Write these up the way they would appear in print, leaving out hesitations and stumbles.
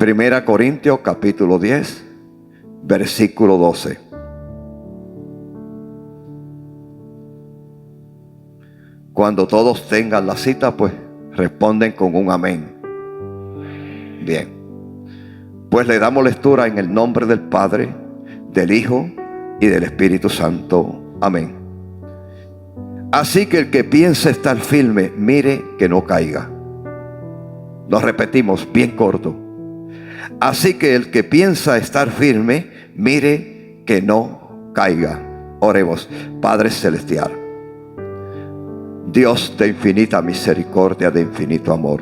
Primera Corintios capítulo 10, versículo 12. Cuando todos tengan la cita, pues responden con un amén. Bien. Pues le damos lectura en el nombre del Padre, del Hijo y del Espíritu Santo. Amén. Así que el que piense estar firme, mire que no caiga. Lo repetimos bien corto. Así que el que piensa estar firme, mire que no caiga. Oremos. Padre celestial, Dios de infinita misericordia, de infinito amor,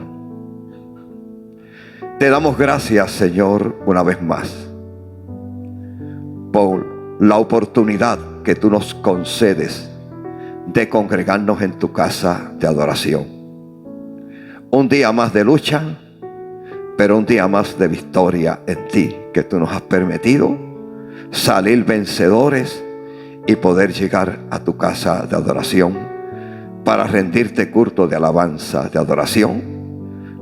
te damos gracias, Señor, una vez más por la oportunidad que tú nos concedes de congregarnos en tu casa de adoración. Un día más de lucha, pero un día más de victoria en ti, que tú nos has permitido salir vencedores y poder llegar a tu casa de adoración para rendirte culto de alabanza, de adoración,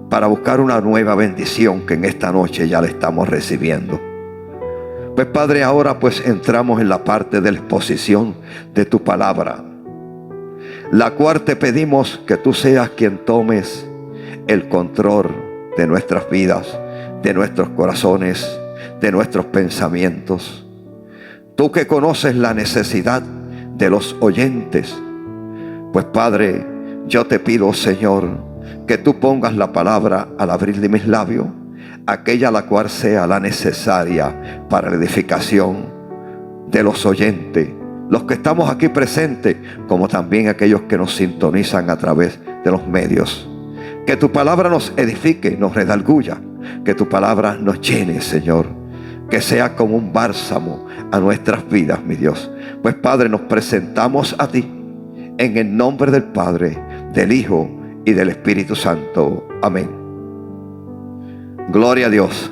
para buscar una nueva bendición que en esta noche ya la estamos recibiendo. Pues Padre, ahora pues entramos en la parte de la exposición de tu palabra, la cual te pedimos que tú seas quien tomes el control de nuestras vidas, de nuestros corazones, de nuestros pensamientos. Tú que conoces la necesidad de los oyentes, pues Padre, yo te pido, Señor, que tú pongas la palabra al abrir de mis labios, aquella la cual sea la necesaria para la edificación de los oyentes, los que estamos aquí presentes, como también aquellos que nos sintonizan a través de los medios. Que tu palabra nos edifique, nos redarguya, que tu palabra nos llene, Señor, que sea como un bálsamo a nuestras vidas, mi Dios. Pues Padre, nos presentamos a ti en el nombre del Padre, del Hijo y del Espíritu Santo. Amén. Gloria a Dios.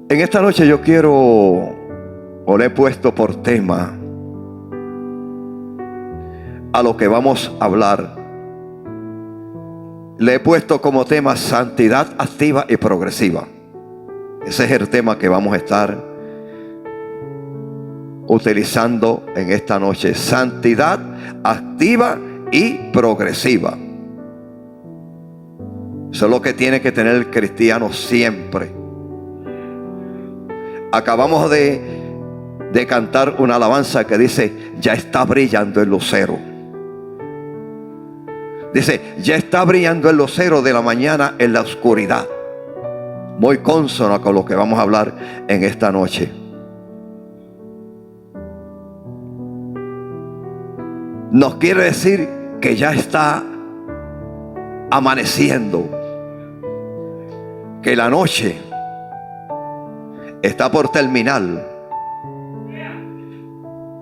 En esta noche yo quiero, o le he puesto por tema a lo que vamos a hablar. Le he puesto como tema santidad activa y progresiva. Ese es el tema que vamos a estar utilizando en esta noche. Santidad activa y progresiva. Eso es lo que tiene que tener el cristiano siempre. Acabamos de cantar una alabanza que dice: ya está brillando el lucero. Dice: ya está brillando el lucero de la mañana en la oscuridad. Muy consono con lo que vamos a hablar en esta noche. Nos quiere decir que ya está amaneciendo, que la noche está por terminar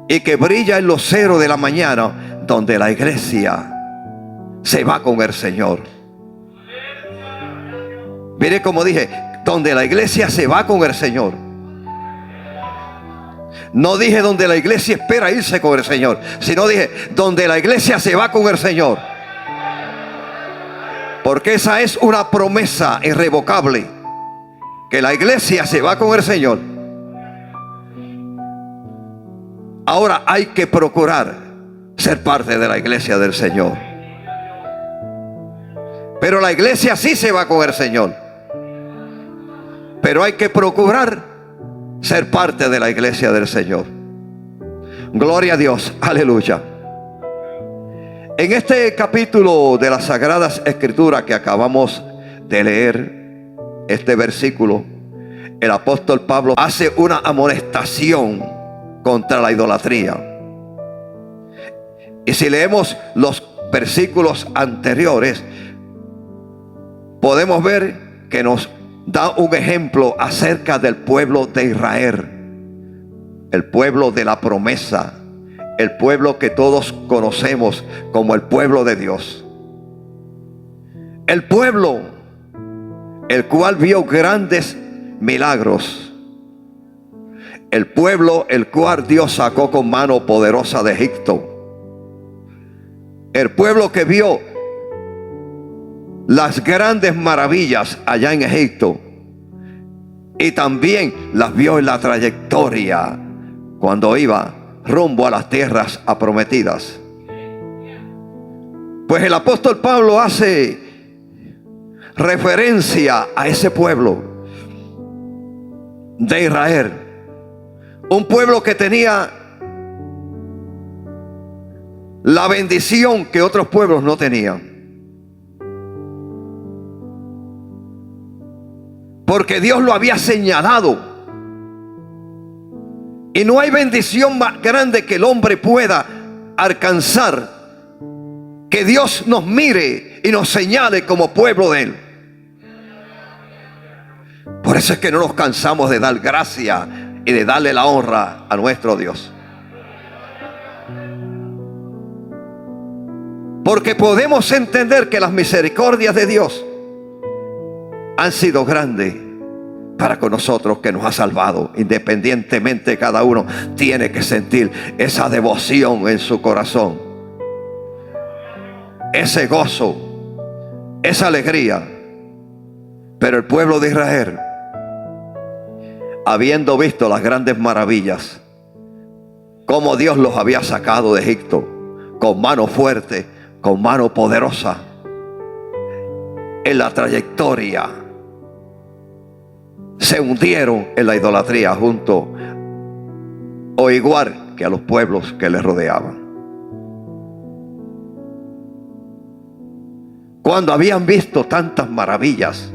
y que brilla el lucero de la mañana, donde la iglesia se va con el Señor. Mire como dije, donde la iglesia se va con el Señor. No dije donde la iglesia espera irse con el Señor, sino dije donde la iglesia se va con el Señor. Porque esa es una promesa irrevocable, que la iglesia se va con el Señor. Ahora hay que procurar ser parte de la iglesia del Señor. Pero la iglesia sí se va con el Señor, pero hay que procurar ser parte de la iglesia del Señor. Gloria a Dios, aleluya. En este capítulo de las Sagradas Escrituras que acabamos de leer, este versículo, el apóstol Pablo hace una amonestación contra la idolatría. Y si leemos los versículos anteriores, podemos ver que nos da un ejemplo acerca del pueblo de Israel, el pueblo de la promesa, el pueblo que todos conocemos como el pueblo de Dios. El pueblo el cual vio grandes milagros. El pueblo el cual Dios sacó con mano poderosa de Egipto. El pueblo que vio las grandes maravillas allá en Egipto y también las vio en la trayectoria cuando iba rumbo a las tierras prometidas. Pues el apóstol Pablo hace referencia a ese pueblo de Israel, un pueblo que tenía la bendición que otros pueblos no tenían. Porque Dios lo había señalado. Y no hay bendición más grande que el hombre pueda alcanzar, que Dios nos mire y nos señale como pueblo de Él. Por eso es que no nos cansamos de dar gracia y de darle la honra a nuestro Dios. Porque podemos entender que las misericordias de Dios han sido grandes para con nosotros, que nos ha salvado. Independientemente, cada uno tiene que sentir esa devoción en su corazón, ese gozo, esa alegría. Pero el pueblo de Israel, habiendo visto las grandes maravillas, como Dios los había sacado de Egipto con mano fuerte, con mano poderosa, en la trayectoria se hundieron en la idolatría junto o igual que a los pueblos que les rodeaban. Cuando habían visto tantas maravillas,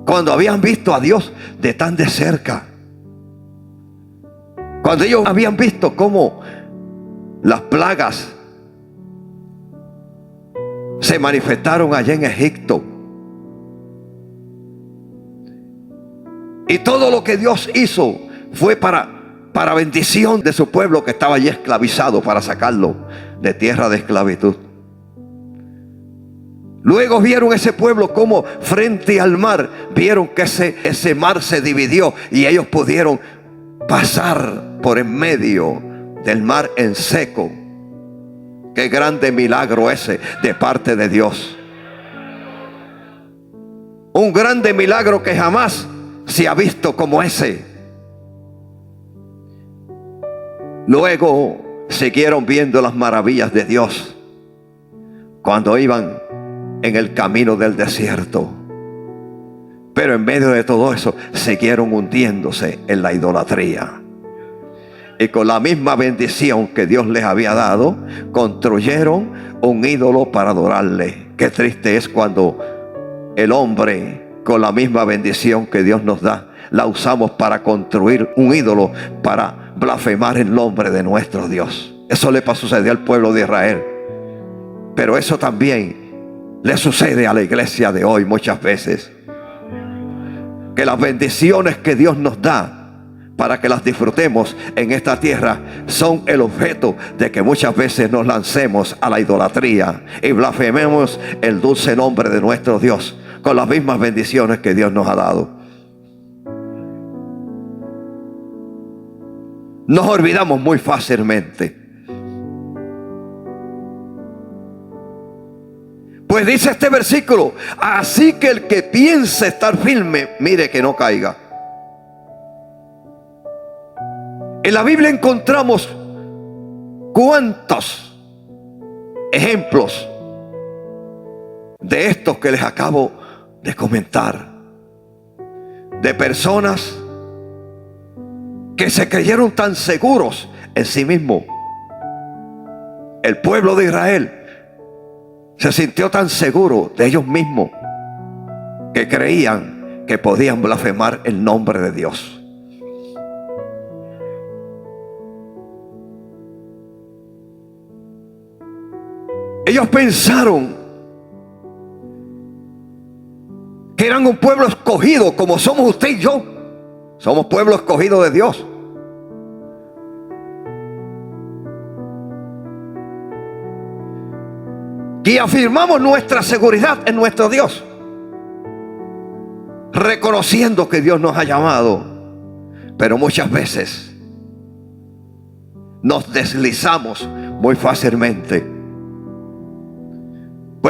cuando habían visto a Dios de tan de cerca, cuando ellos habían visto cómo las plagas se manifestaron allá en Egipto, y todo lo que Dios hizo fue para bendición de su pueblo que estaba allí esclavizado, para sacarlo de tierra de esclavitud. Luego vieron ese pueblo como frente al mar, vieron que ese mar se dividió y ellos pudieron pasar por en medio del mar en seco. Qué grande milagro ese de parte de Dios. Un grande milagro que jamás se ha visto como ese. Luego siguieron viendo las maravillas de Dios cuando iban en el camino del desierto. Pero en medio de todo eso siguieron hundiéndose en la idolatría. Y con la misma bendición que Dios les había dado, construyeron un ídolo para adorarle. Qué triste es cuando el hombre, con la misma bendición que Dios nos da, la usamos para construir un ídolo, para blasfemar el nombre de nuestro Dios. Eso le sucedió al pueblo de Israel. Pero eso también le sucede a la iglesia de hoy muchas veces. Que las bendiciones que Dios nos da para que las disfrutemos en esta tierra son el objeto de que muchas veces nos lancemos a la idolatría y blasfememos el dulce nombre de nuestro Dios con las mismas bendiciones que Dios nos ha dado. Nos olvidamos muy fácilmente. Pues dice este versículo: así que el que piense estar firme, mire que no caiga. En la Biblia encontramos cuántos ejemplos de estos que les acabo de comentar, de personas que se creyeron tan seguros en sí mismos. El pueblo de Israel se sintió tan seguro de ellos mismos que creían que podían blasfemar el nombre de Dios. Ellos pensaron que eran un pueblo escogido, como somos usted y yo. Somos pueblo escogido de Dios. Y afirmamos nuestra seguridad en nuestro Dios, reconociendo que Dios nos ha llamado. Pero muchas veces nos deslizamos muy fácilmente.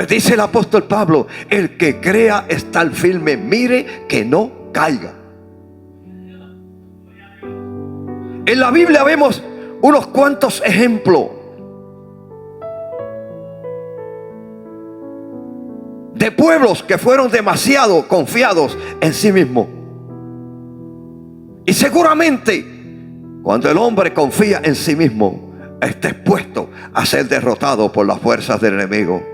Pues dice el apóstol Pablo, el que crea estar firme, mire que no caiga. En la Biblia vemos unos cuantos ejemplos de pueblos que fueron demasiado confiados en sí mismos. Y seguramente cuando el hombre confía en sí mismo, está expuesto a ser derrotado por las fuerzas del enemigo.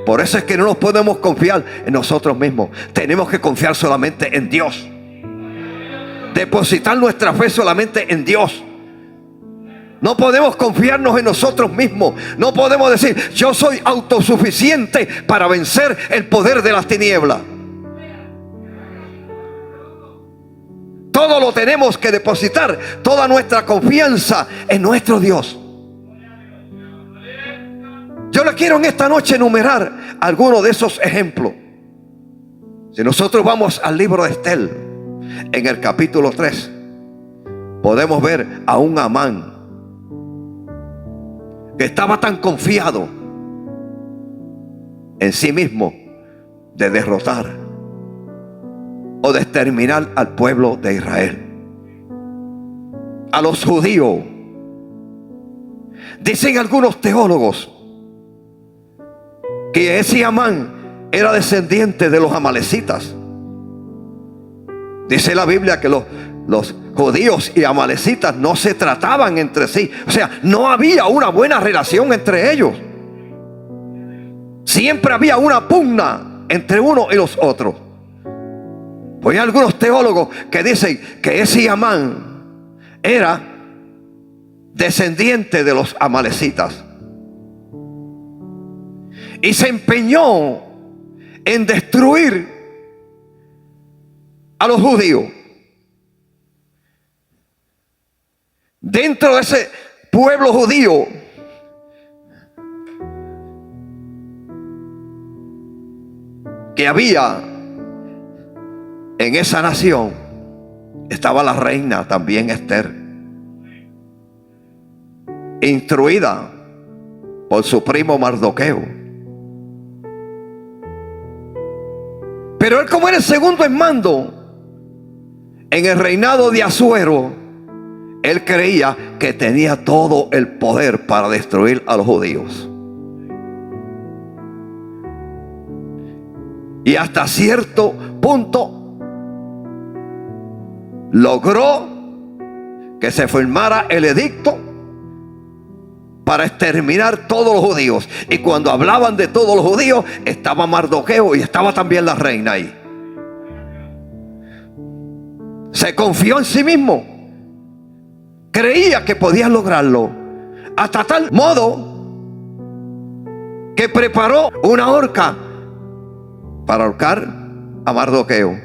Por eso es que no nos podemos confiar en nosotros mismos. Tenemos que confiar solamente en Dios. Depositar nuestra fe solamente en Dios. No podemos confiarnos en nosotros mismos. No podemos decir, yo soy autosuficiente para vencer el poder de las tinieblas. Todo lo tenemos que depositar, toda nuestra confianza en nuestro Dios. Yo le quiero en esta noche enumerar algunos de esos ejemplos. Si nosotros vamos al libro de Esther, en el capítulo 3, podemos ver a un Amán que estaba tan confiado en sí mismo de derrotar o de exterminar al pueblo de Israel, a los judíos. Dicen algunos teólogos que ese Amán era descendiente de los amalecitas. Dice la Biblia que los judíos y amalecitas no se trataban entre sí. O sea, no había una buena relación entre ellos. Siempre había una pugna entre uno y los otros. Pues hay algunos teólogos que dicen que ese Amán era descendiente de los amalecitas. Y se empeñó en destruir a los judíos. Dentro de ese pueblo judío que había en esa nación, estaba la reina también Esther, instruida por su primo Mardoqueo. Pero él, como era el segundo en mando en el reinado de Asuero, él creía que tenía todo el poder para destruir a los judíos. Y hasta cierto punto logró que se firmara el edicto para exterminar todos los judíos. Y cuando hablaban de todos los judíos, estaba Mardoqueo y estaba también la reina ahí. Se confió en sí mismo. Creía que podía lograrlo. Hasta tal modo que preparó una horca para ahorcar a Mardoqueo.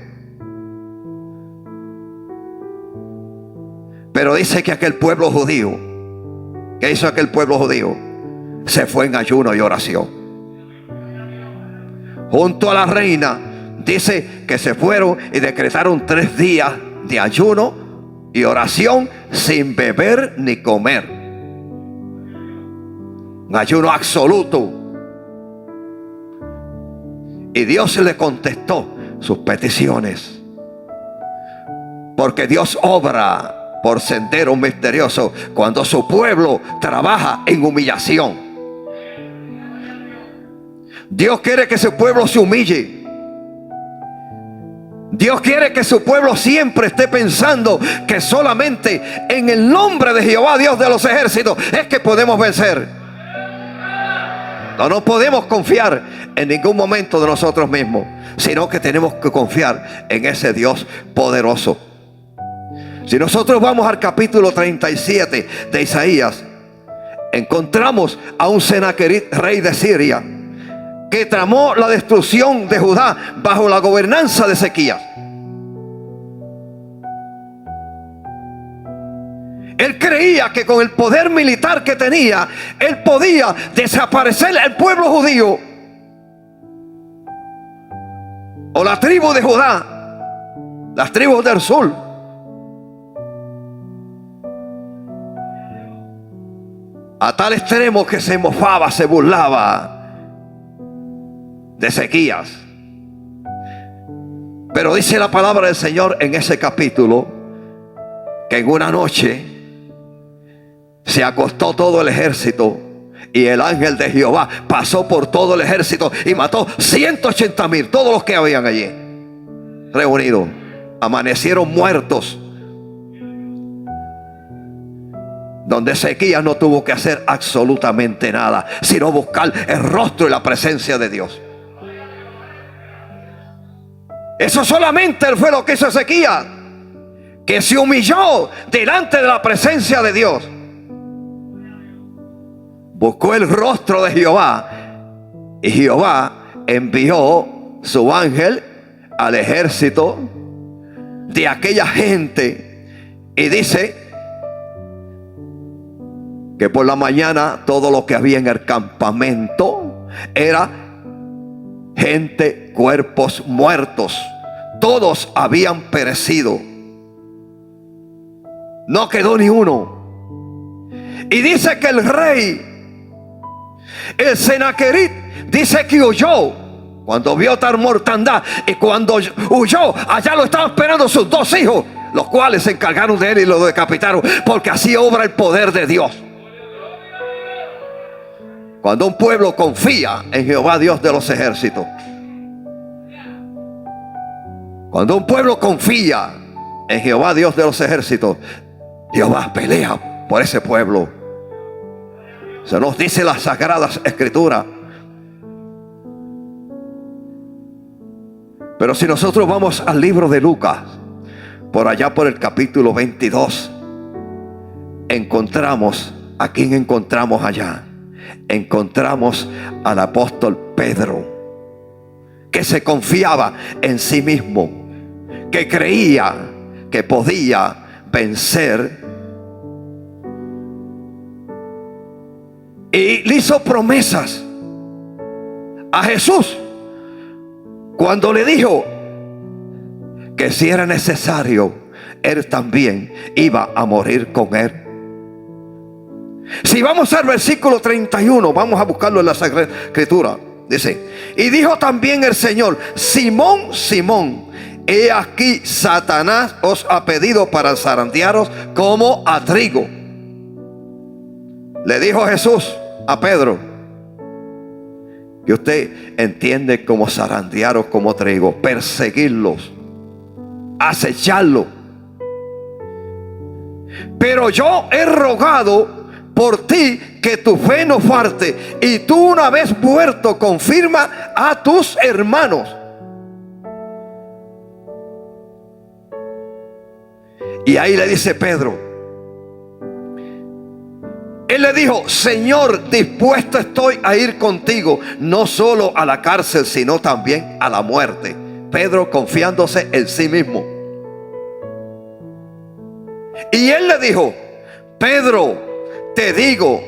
Pero dice que aquel pueblo judío, ¿qué hizo aquel pueblo judío? Se fue en ayuno y oración. Junto a la reina, dice que se fueron y decretaron 3 días de ayuno y oración sin beber ni comer. Un ayuno absoluto. Y Dios le contestó sus peticiones. Porque Dios obra por sendero misterioso cuando su pueblo trabaja en humillación. Dios quiere que su pueblo se humille. Dios quiere que su pueblo siempre esté pensando que solamente en el nombre de Jehová, Dios de los ejércitos, es que podemos vencer. No podemos confiar en ningún momento de nosotros mismos, sino que tenemos que confiar en ese Dios poderoso. Si nosotros vamos al capítulo 37 de Isaías, encontramos a un Senaquerib, rey de Siria, que tramó la destrucción de Judá bajo la gobernanza de Ezequías. Él creía que con el poder militar que tenía, él podía desaparecer el pueblo judío o la tribu de Judá, las tribus del sur. A tal extremo que se mofaba, se burlaba de sequías. Pero dice la palabra del Señor en ese capítulo que en una noche se acostó todo el ejército y el ángel de Jehová pasó por todo el ejército y mató 180,000, todos los que habían allí reunidos. Amanecieron muertos, donde Ezequías no tuvo que hacer absolutamente nada, sino buscar el rostro y la presencia de Dios. Eso solamente fue lo que hizo Ezequías, que se humilló delante de la presencia de Dios. Buscó el rostro de Jehová y Jehová envió su ángel al ejército de aquella gente, y dice que por la mañana todo lo que había en el campamento era gente, cuerpos muertos. Todos habían perecido, no quedó ni uno. Y dice que el rey, el Senaquerib, dice que huyó cuando vio tal mortandad, y cuando huyó, allá lo estaban esperando sus 2 hijos, los cuales se encargaron de él y lo decapitaron, porque así obra el poder de Dios. Cuando un pueblo confía en Jehová, Dios de los ejércitos, cuando un pueblo confía en Jehová, Dios de los ejércitos, Jehová pelea por ese pueblo. Se nos dice las sagradas escrituras. Pero si nosotros vamos al libro de Lucas, por allá por el capítulo 22, encontramos, ¿a quién encontramos allá? Encontramos al apóstol Pedro, que se confiaba en sí mismo, que creía que podía vencer, y le hizo promesas a Jesús cuando le dijo que si era necesario, él también iba a morir con él. Si vamos al versículo 31, vamos a buscarlo en la Sagrada Escritura. Dice: y dijo también el Señor: Simón, Simón, he aquí Satanás os ha pedido para zarandearos como a trigo. Le dijo Jesús a Pedro: que usted entiende como zarandearos como trigo, perseguirlos, acecharlos. Pero yo he rogado por ti que tu fe no falte, y tú, una vez muerto, confirma a tus hermanos. Y ahí le dice Pedro, él le dijo: Señor, dispuesto estoy a ir contigo, no solo a la cárcel, sino también a la muerte. Pedro confiándose en sí mismo. Y él le dijo: Pedro, te digo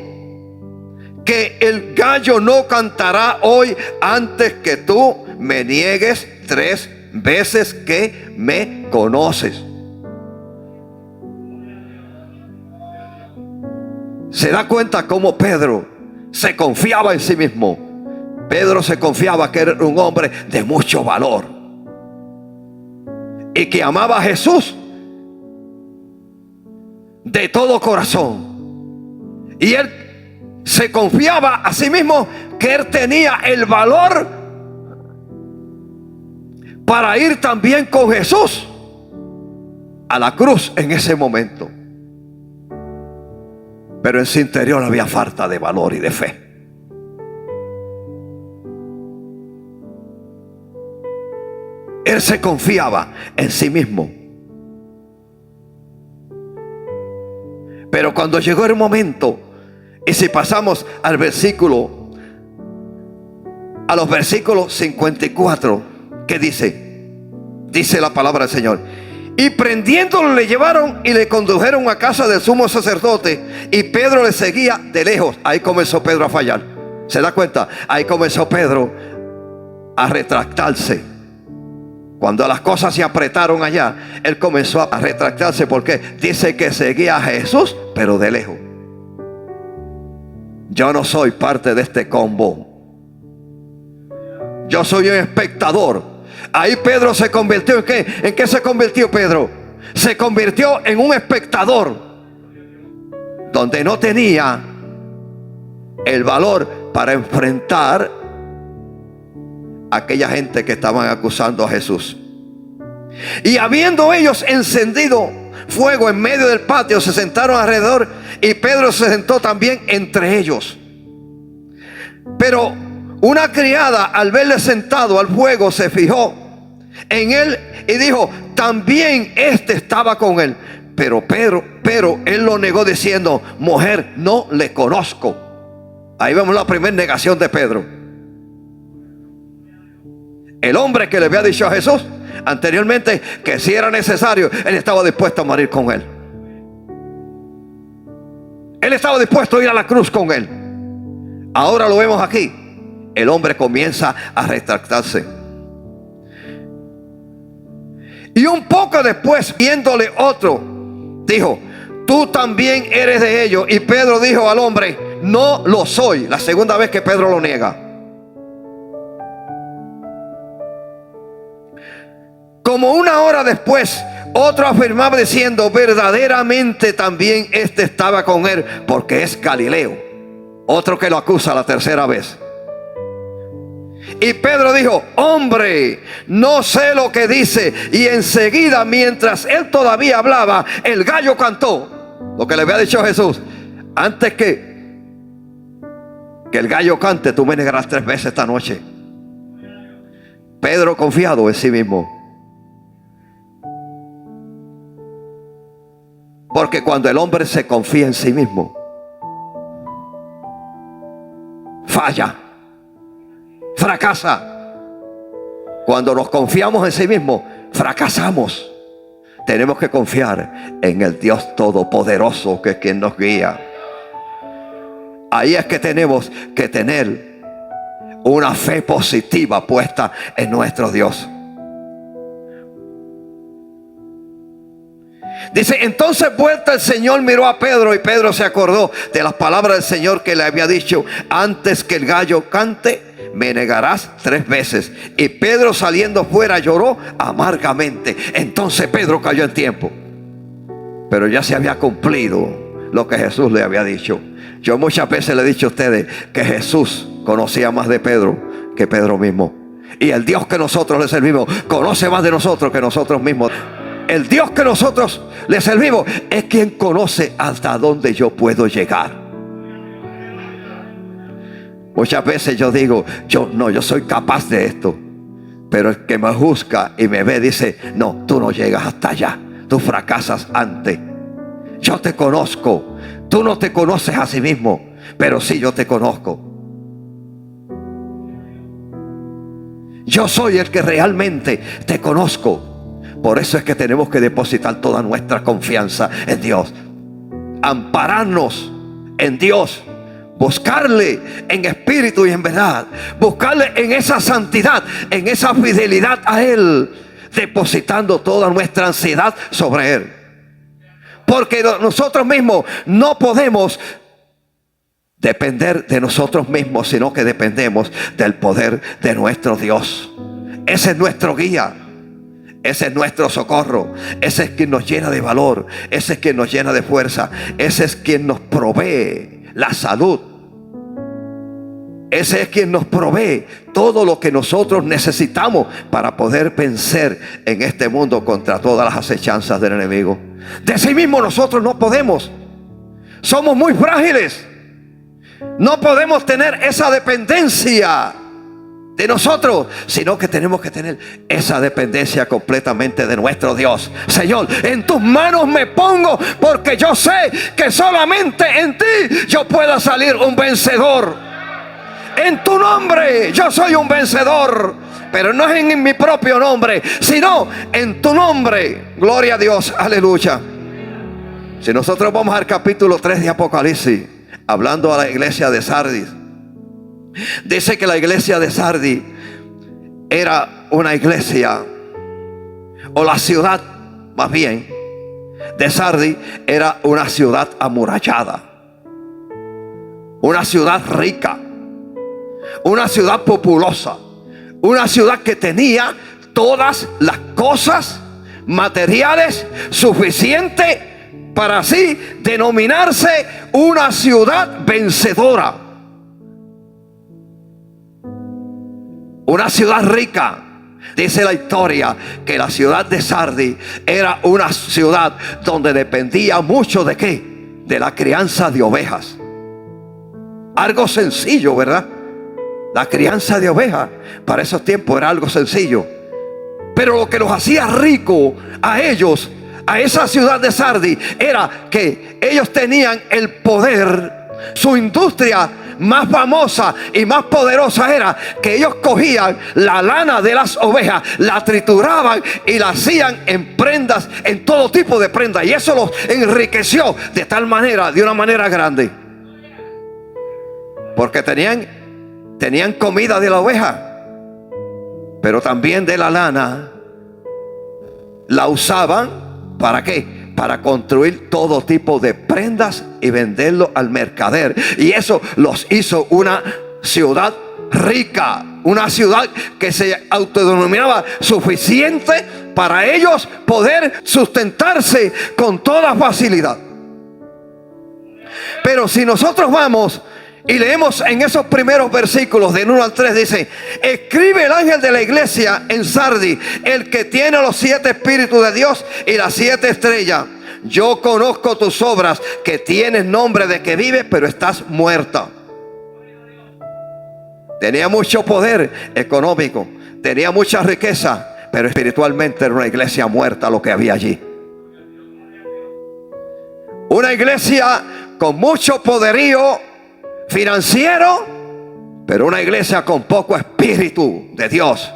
que el gallo no cantará hoy antes que tú me niegues 3 veces que me conoces. ¿Se da cuenta cómo Pedro se confiaba en sí mismo? Pedro se confiaba que era un hombre de mucho valor y que amaba a Jesús de todo corazón. Y él se confiaba a sí mismo que él tenía el valor para ir también con Jesús a la cruz en ese momento. Pero en su interior había falta de valor y de fe. Él se confiaba en sí mismo. Pero cuando llegó el momento, y si pasamos al versículo, a los versículos 54, ¿qué dice? Dice la palabra del Señor: y prendiéndolo le llevaron y le condujeron a casa del sumo sacerdote, y Pedro le seguía de lejos. Ahí comenzó Pedro a fallar. ¿Se da cuenta? Ahí comenzó Pedro a retractarse. Cuando las cosas se apretaron allá, él comenzó a retractarse, porque dice que seguía a Jesús, pero de lejos. Yo no soy parte de este combo. Yo soy un espectador. Ahí Pedro se convirtió ¿en qué? ¿En qué se convirtió Pedro? Se convirtió en un espectador, donde no tenía el valor para enfrentar a aquella gente que estaban acusando a Jesús. Y habiendo ellos encendido fuego en medio del patio, se sentaron alrededor, y Pedro se sentó también entre ellos. Pero una criada, al verle sentado al fuego, se fijó en él y dijo: también este estaba con él. Pero él lo negó diciendo: mujer, no le conozco. Ahí vemos la primera negación de Pedro. El hombre que le había dicho a Jesús anteriormente que si era necesario, él estaba dispuesto a morir con él. Él estaba dispuesto a ir a la cruz con él. Ahora lo vemos aquí. El hombre comienza a retractarse. Y un poco después, viéndole otro, dijo: tú también eres de ellos. Y Pedro dijo al hombre: no lo soy. La segunda vez que Pedro lo niega. Como una hora después, otro afirmaba diciendo: verdaderamente también este estaba con él, porque es Galileo. Otro que lo acusa la tercera vez. Y Pedro dijo: hombre, no sé lo que dice. Y enseguida, mientras él todavía hablaba, el gallo cantó. Lo que le había dicho Jesús: antes que el gallo cante, tú me negarás 3 veces esta noche. Pedro confiado en sí mismo. Porque cuando el hombre se confía en sí mismo, falla, fracasa. Cuando nos confiamos en sí mismo, fracasamos. Tenemos que confiar en el Dios Todopoderoso, que es quien nos guía. Ahí es que tenemos que tener una fe positiva puesta en nuestro Dios. Dice: entonces vuelta el Señor miró a Pedro, y Pedro se acordó de las palabras del Señor que le había dicho: antes que el gallo cante, me negarás 3 veces. Y Pedro, saliendo fuera, lloró amargamente. Entonces Pedro cayó en tiempo, pero ya se había cumplido lo que Jesús le había dicho. Yo muchas veces le he dicho a ustedes que Jesús conocía más de Pedro que Pedro mismo. Y el Dios que nosotros le servimos conoce más de nosotros que nosotros mismos. El Dios que nosotros le servimos es quien conoce hasta dónde yo puedo llegar. Muchas veces yo digo: yo soy capaz de esto. Pero el que me juzga y me ve dice: no, tú no llegas hasta allá. Tú fracasas antes. Yo te conozco. Tú no te conoces a sí mismo, pero sí yo te conozco. Yo soy el que realmente te conozco. Por eso es que tenemos que depositar toda nuestra confianza en Dios. Ampararnos en Dios. Buscarle en espíritu y en verdad. Buscarle en esa santidad, en esa fidelidad a Él. Depositando toda nuestra ansiedad sobre Él. Porque nosotros mismos no podemos depender de nosotros mismos, sino que dependemos del poder de nuestro Dios. Ese es nuestro guía. Ese es nuestro socorro. Ese es quien nos llena de valor. Ese es quien nos llena de fuerza. Ese es quien nos provee la salud. Ese es quien nos provee todo lo que nosotros necesitamos para poder vencer en este mundo contra todas las acechanzas del enemigo. De sí mismo nosotros no podemos. Somos muy frágiles. No podemos tener esa dependencia de nosotros, sino que tenemos que tener esa dependencia completamente de nuestro Dios. Señor, en tus manos me pongo, porque yo sé que solamente en ti yo pueda salir un vencedor. En tu nombre yo soy un vencedor, pero no es en mi propio nombre, sino en tu nombre. Gloria a Dios, aleluya. Si nosotros vamos al capítulo 3 de Apocalipsis, hablando a la iglesia de Sardis, dice que la iglesia de Sardis era una iglesia, o la ciudad más bien de Sardis era una ciudad amurallada, una ciudad rica, una ciudad populosa, Una ciudad que tenía todas las cosas materiales suficientes para así denominarse una ciudad vencedora. Una ciudad rica. Dice la historia que la ciudad de Sardis era una ciudad donde dependía mucho de ¿qué? De la crianza de ovejas. Algo sencillo, ¿verdad? La crianza de ovejas para esos tiempos era algo sencillo. Pero lo que los hacía ricos a ellos, a esa ciudad de Sardis, era que ellos tenían el poder. Su industria más famosa y más poderosa era que ellos cogían la lana de las ovejas, la trituraban y la hacían en prendas, en todo tipo de prendas, y eso los enriqueció de tal manera, de una manera grande, porque tenían comida de la oveja, pero también de la lana la usaban ¿para qué? Para construir todo tipo de prendas y venderlo al mercader. Y eso los hizo una ciudad rica, una ciudad que se autodenominaba suficiente para ellos poder sustentarse con toda facilidad. Pero si nosotros vamos y leemos en esos primeros versículos del 1 al 3, dice: escribe el ángel de la iglesia en Sardis, el que tiene los 7 espíritus de Dios y las 7 estrellas. Yo conozco tus obras, que tienes nombre de que vives, pero estás muerta. Tenía mucho poder económico, tenía mucha riqueza, pero espiritualmente era una iglesia muerta lo que había allí. Una iglesia con mucho poderío financiero, pero una iglesia con poco espíritu de Dios.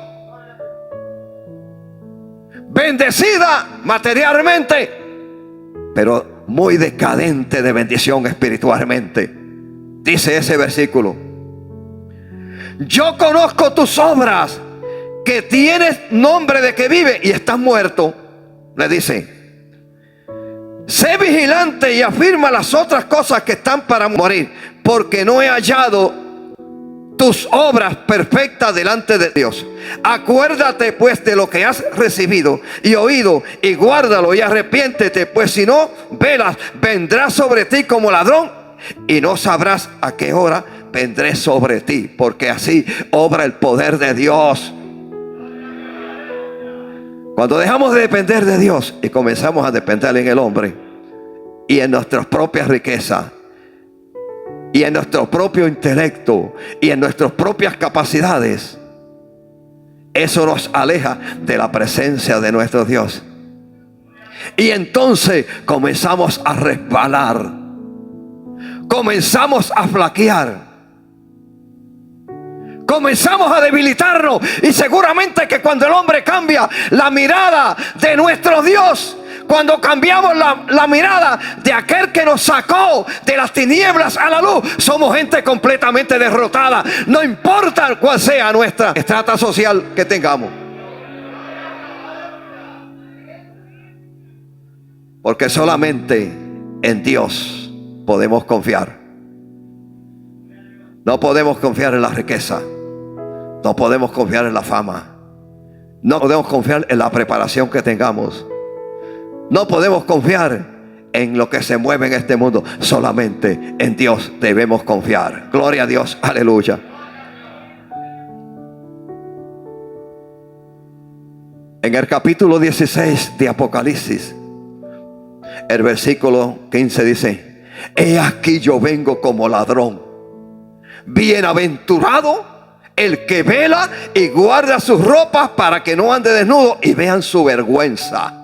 Bendecida materialmente, pero muy decadente de bendición espiritualmente. Dice ese versículo: yo conozco tus obras, que tienes nombre de que vive y estás muerto. Le dice: sé vigilante y afirma las otras cosas que están para morir, porque no he hallado tus obras perfectas delante de Dios. Acuérdate pues de lo que has recibido y oído, y guárdalo y arrepiéntete, pues si no velas, vendrá sobre ti como ladrón, y no sabrás a qué hora vendré sobre ti, porque así obra el poder de Dios. Cuando dejamos de depender de Dios y comenzamos a depender en el hombre y en nuestras propias riquezas y en nuestro propio intelecto y en nuestras propias capacidades, eso nos aleja de la presencia de nuestro Dios. Y entonces comenzamos a resbalar, comenzamos a flaquear, comenzamos a debilitarnos. Y seguramente que cuando el hombre cambia la mirada de nuestro Dios, cuando cambiamos la mirada de aquel que nos sacó de las tinieblas a la luz, somos gente completamente derrotada, no importa cuál sea nuestra estrata social que tengamos, porque solamente en Dios podemos confiar. No podemos confiar en la riqueza, no podemos confiar en la fama, no podemos confiar en la preparación que tengamos, no podemos confiar en lo que se mueve en este mundo. Solamente en Dios debemos confiar. Gloria a Dios, aleluya. En el capítulo 16 de Apocalipsis, el versículo 15 dice: he aquí yo vengo como ladrón. Bienaventurado el que vela y guarda sus ropas, para que no ande desnudo y vean su vergüenza.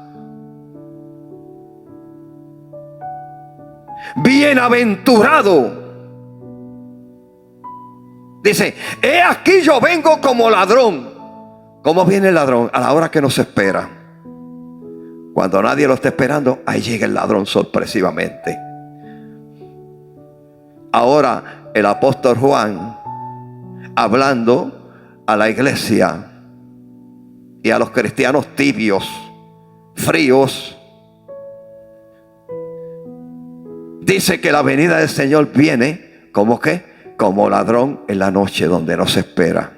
Bienaventurado. Dice: he aquí yo vengo como ladrón. ¿Cómo viene el ladrón? A la hora que no se espera. Cuando nadie lo está esperando, ahí llega el ladrón sorpresivamente. Ahora el apóstol Juan, hablando a la iglesia y a los cristianos tibios, fríos, dice que la venida del Señor viene como ¿qué? Como ladrón en la noche donde no se espera.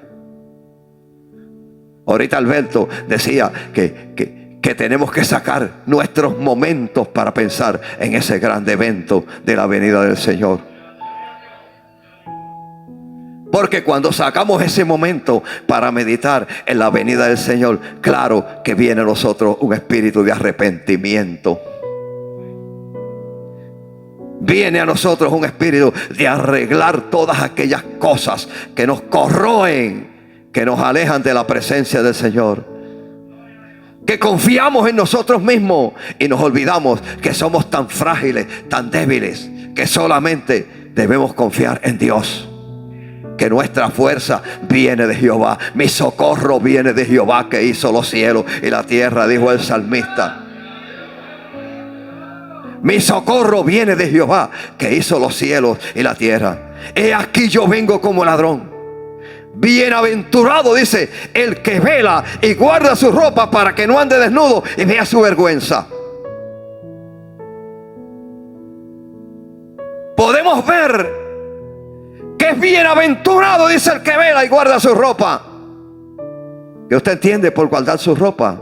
Ahorita Alberto decía que tenemos que sacar nuestros momentos para pensar en ese grande evento de la venida del Señor. Porque cuando sacamos ese momento para meditar en la venida del Señor, claro que viene a nosotros un espíritu de arrepentimiento. Viene a nosotros un espíritu de arreglar todas aquellas cosas que nos corroen, que nos alejan de la presencia del Señor. Que confiamos en nosotros mismos y nos olvidamos que somos tan frágiles, tan débiles, que solamente debemos confiar en Dios. Que nuestra fuerza viene de Jehová. Mi socorro viene de Jehová, que hizo los cielos y la tierra, dijo el salmista. Mi socorro viene de Jehová, que hizo los cielos y la tierra. He aquí yo vengo como ladrón. Bienaventurado, dice, el que vela y guarda su ropa para que no ande desnudo y vea su vergüenza. Podemos ver que es bienaventurado, dice el que vela y guarda su ropa. ¿Qué usted entiende por guardar su ropa?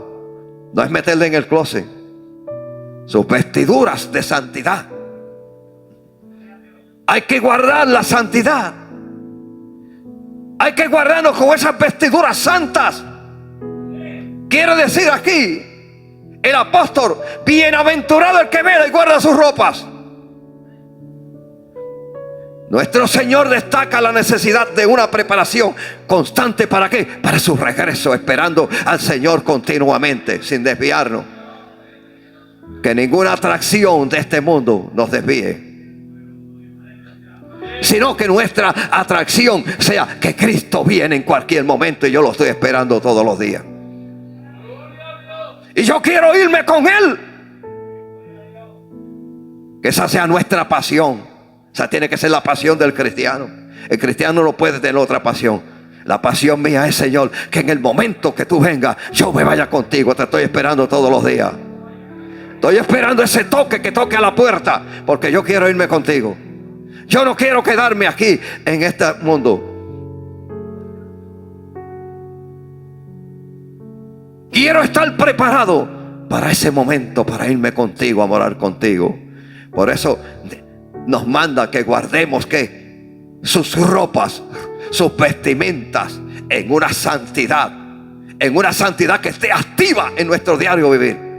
No es meterla en el closet. Sus vestiduras de santidad. Hay que guardar la santidad. Hay que guardarnos con esas vestiduras santas. Quiero decir aquí, el apóstol, bienaventurado el que vela y guarda sus ropas. Nuestro Señor destaca la necesidad de una preparación constante. ¿Para qué? Para su regreso, esperando al Señor continuamente, sin desviarnos. Que ninguna atracción de este mundo nos desvíe, sino que nuestra atracción sea que Cristo viene en cualquier momento y yo lo estoy esperando todos los días. Y yo quiero irme con Él. Que esa sea nuestra pasión. Esa tiene que ser la pasión del cristiano. El cristiano no puede tener otra pasión. La pasión mía es, Señor, que en el momento que tú vengas, yo me vaya contigo. Te estoy esperando todos los días. Estoy esperando ese toque que toque a la puerta, porque yo quiero irme contigo. Yo no quiero quedarme aquí en este mundo. Quiero estar preparado para ese momento, para irme contigo, a morar contigo. Por eso nos manda que guardemos que sus ropas, sus vestimentas en una santidad que esté activa en nuestro diario vivir.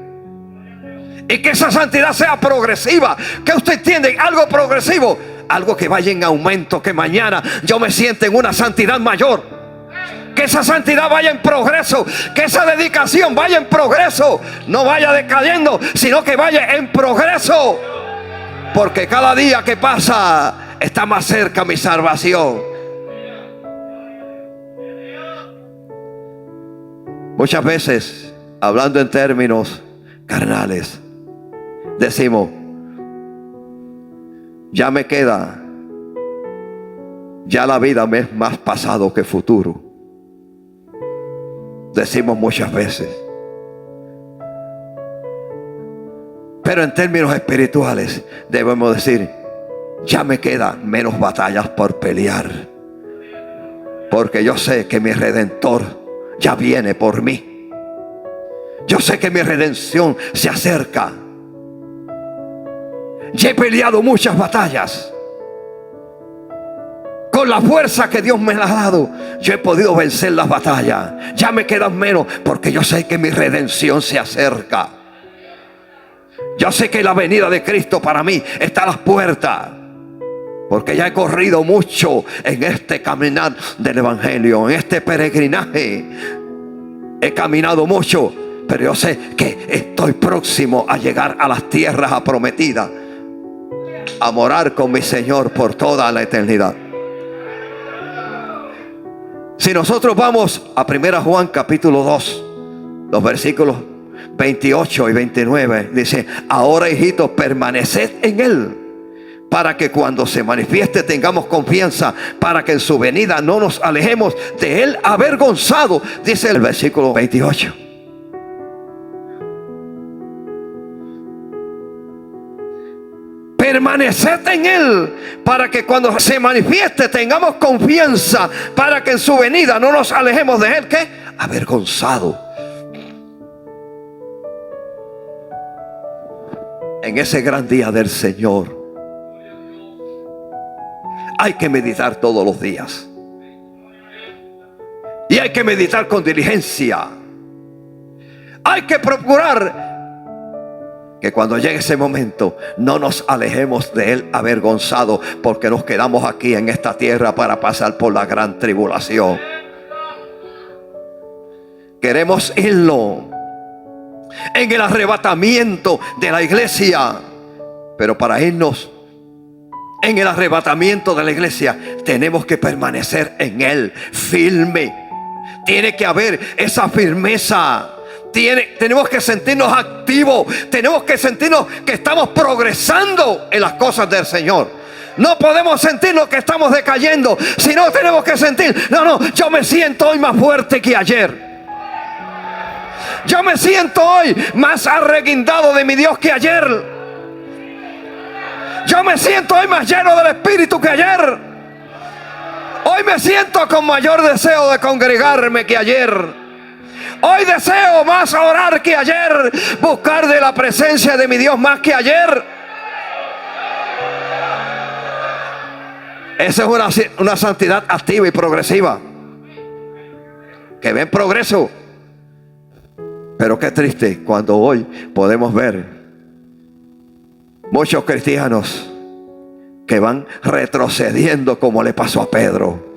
Y que esa santidad sea progresiva. ¿Qué usted entiende? Algo progresivo, algo que vaya en aumento, que mañana yo me sienta en una santidad mayor. Que esa santidad vaya en progreso, que esa dedicación vaya en progreso, no vaya decayendo, sino que vaya en progreso. Porque cada día que pasa está más cerca mi salvación. Muchas veces, hablando en términos carnales, decimos, ya me queda, ya la vida me es más pasado que futuro. Decimos muchas veces. Pero en términos espirituales debemos decir, ya me quedan menos batallas por pelear, porque yo sé que mi Redentor ya viene por mí. Yo sé que mi redención se acerca. Ya he peleado muchas batallas. Con la fuerza que Dios me ha dado, yo he podido vencer las batallas. Ya me quedan menos, porque yo sé que mi redención se acerca. Yo sé que la venida de Cristo para mí está a las puertas, porque ya he corrido mucho en este caminar del Evangelio, en este peregrinaje. He caminado mucho, pero yo sé que estoy próximo a llegar a las tierras prometidas, a morar con mi Señor por toda la eternidad. Si nosotros vamos a 1 Juan capítulo 2, los versículos 28 y 29, dice: ahora, hijitos, permaneced en Él, para que cuando se manifieste tengamos confianza, para que en su venida no nos alejemos de Él avergonzado. Dice el versículo 28. Permaneced en Él, para que cuando se manifieste tengamos confianza, para que en su venida no nos alejemos de Él, ¿qué? avergonzado. En ese gran día del Señor hay que meditar todos los días. Y hay que meditar con diligencia. Hay que procurar que cuando llegue ese momento no nos alejemos de Él avergonzados, porque nos quedamos aquí en esta tierra para pasar por la gran tribulación. Queremos irlo en el arrebatamiento de la iglesia, pero para irnos en el arrebatamiento de la iglesia tenemos que permanecer en Él firme. Tiene que haber esa firmeza. Tenemos que sentirnos activos. Tenemos que sentirnos que estamos progresando en las cosas del Señor. No podemos sentirnos que estamos decayendo, sino tenemos que sentir: no, yo me siento hoy más fuerte que ayer. Yo me siento hoy más arreguindado de mi Dios que ayer. Yo me siento hoy más lleno del Espíritu que ayer. Hoy me siento con mayor deseo de congregarme que ayer. Hoy deseo más orar que ayer, buscar de la presencia de mi Dios más que ayer. Esa es una santidad activa y progresiva, que ven progreso. Pero qué triste cuando hoy podemos ver muchos cristianos que van retrocediendo, como le pasó a Pedro.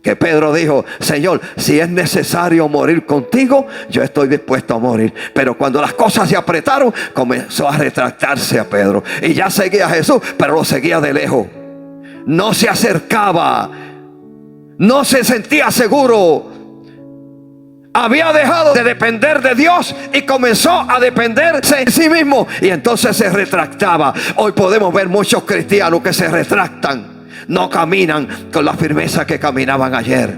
Que Pedro dijo: Señor, si es necesario morir contigo, yo estoy dispuesto a morir. Pero cuando las cosas se apretaron, comenzó a retractarse a Pedro. Y ya seguía a Jesús, pero lo seguía de lejos. No se acercaba. No se sentía seguro. Había dejado de depender de Dios y comenzó a dependerse de sí mismo. Y entonces se retractaba. Hoy podemos ver muchos cristianos que se retractan. No caminan con la firmeza que caminaban ayer.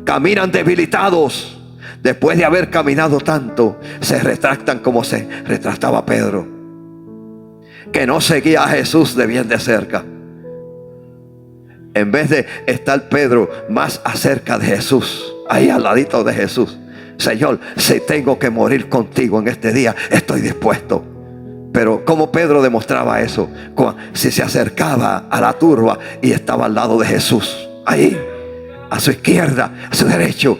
Caminan debilitados. Después de haber caminado tanto, se retractan como se retractaba Pedro, que no seguía a Jesús de bien de cerca. En vez de estar Pedro más acerca de Jesús, ahí al ladito de Jesús: Señor, si tengo que morir contigo en este día, estoy dispuesto. Pero como Pedro demostraba eso, si se acercaba a la turba y estaba al lado de Jesús, ahí, a su izquierda, a su derecho: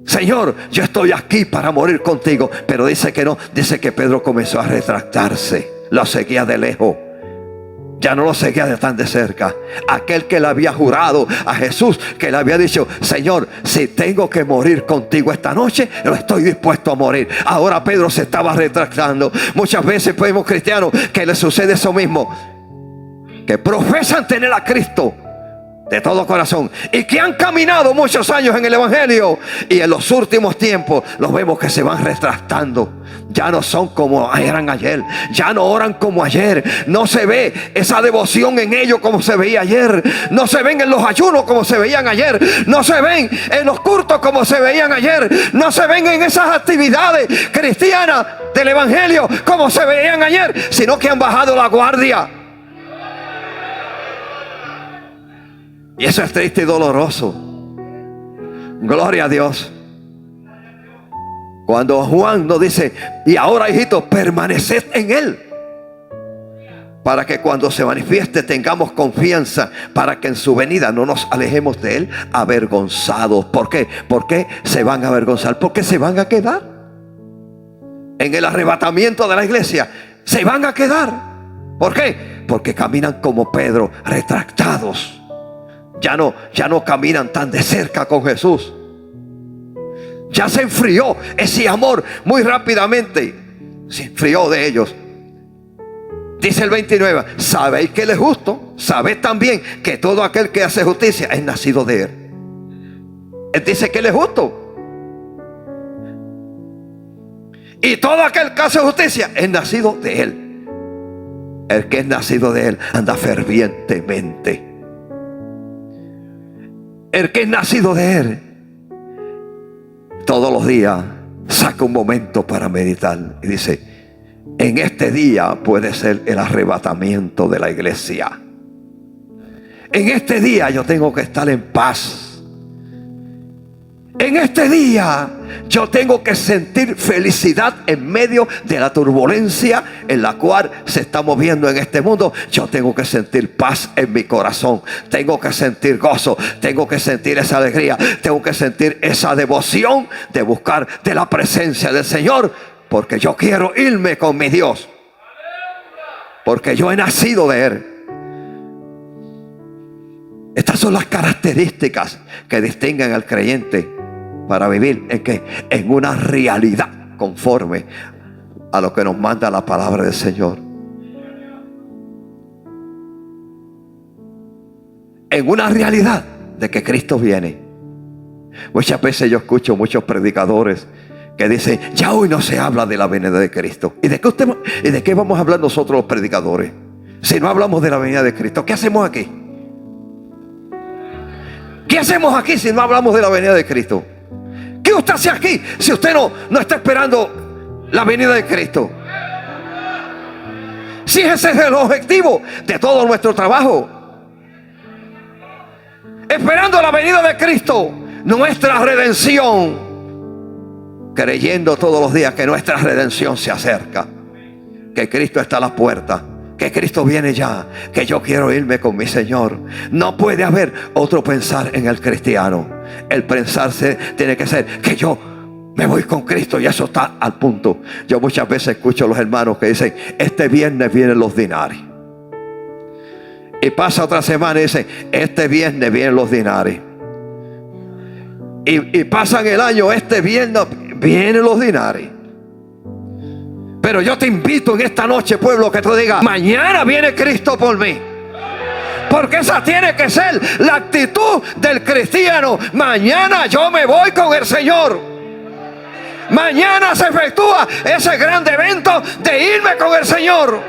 Señor, yo estoy aquí para morir contigo. Pero dice que no, dice que Pedro comenzó a retractarse. Lo seguía de lejos. Ya no lo seguía de tan de cerca. Aquel que le había jurado a Jesús, que le había dicho: Señor, si tengo que morir contigo esta noche, no estoy dispuesto a morir. Ahora Pedro se estaba retractando. Muchas veces vemos cristianos que les sucede eso mismo, que profesan tener a Cristo de todo corazón y que han caminado muchos años en el Evangelio, y en los últimos tiempos los vemos que se van retractando. Ya no son como eran ayer. Ya no oran como ayer. No se ve esa devoción en ellos como se veía ayer. No se ven en los ayunos como se veían ayer. No se ven en los cultos como se veían ayer. No se ven en esas actividades cristianas del Evangelio como se veían ayer, sino que han bajado la guardia. Y eso es triste y doloroso. Gloria a Dios. Cuando Juan nos dice: y ahora, hijitos, permaneced en Él, para que cuando se manifieste tengamos confianza, para que en su venida no nos alejemos de Él avergonzados. ¿Por qué? ¿Por qué se van a avergonzar? Porque se van a quedar en el arrebatamiento de la iglesia. Se van a quedar. ¿Por qué? Porque caminan como Pedro, retractados. Ya no caminan tan de cerca con Jesús. Ya se enfrió ese amor muy rápidamente. Se enfrió de ellos. Dice el 29: sabéis que Él es justo. Sabed también que todo aquel que hace justicia es nacido de Él. Él dice que Él es justo. Y todo aquel que hace justicia es nacido de Él. El que es nacido de Él anda fervientemente. El que es nacido de Él todos los días saca un momento para meditar y dice: en este día puede ser el arrebatamiento de la iglesia. En este día yo tengo que estar en paz. En este día yo tengo que sentir felicidad en medio de la turbulencia en la cual se está moviendo en este mundo. Yo tengo que sentir paz en mi corazón. Tengo que sentir gozo. Tengo que sentir esa alegría. Tengo que sentir esa devoción de buscar de la presencia del Señor. Porque yo quiero irme con mi Dios. Porque yo he nacido de Él. Estas son las características que distinguen al creyente para vivir en una realidad conforme a lo que nos manda la palabra del Señor. En una realidad de que Cristo viene. Muchas veces yo escucho muchos predicadores que dicen: ya hoy no se habla de la venida de Cristo. ¿Y de qué vamos a hablar nosotros los predicadores? Si no hablamos de la venida de Cristo, ¿qué hacemos aquí? ¿Qué hacemos aquí si no hablamos de la venida de Cristo? ¿Qué usted hace aquí si usted no está esperando la venida de Cristo? Si ese es el objetivo de todo nuestro trabajo, esperando la venida de Cristo, nuestra redención, creyendo todos los días que nuestra redención se acerca, que Cristo está a la puerta, que Cristo viene ya, que yo quiero irme con mi Señor. No puede haber otro pensar en el cristiano. El pensarse tiene que ser que yo me voy con Cristo, y eso está al punto. Yo muchas veces escucho a los hermanos que dicen: este viernes vienen los dinarios. Y pasa otra semana y dicen: este viernes vienen los dinarios. Y pasan el año: este viernes vienen los dinarios. Pero yo te invito en esta noche, pueblo, que tú digas: mañana viene Cristo por mí. Porque esa tiene que ser la actitud del cristiano. Mañana yo me voy con el Señor. Mañana se efectúa ese gran evento de irme con el Señor.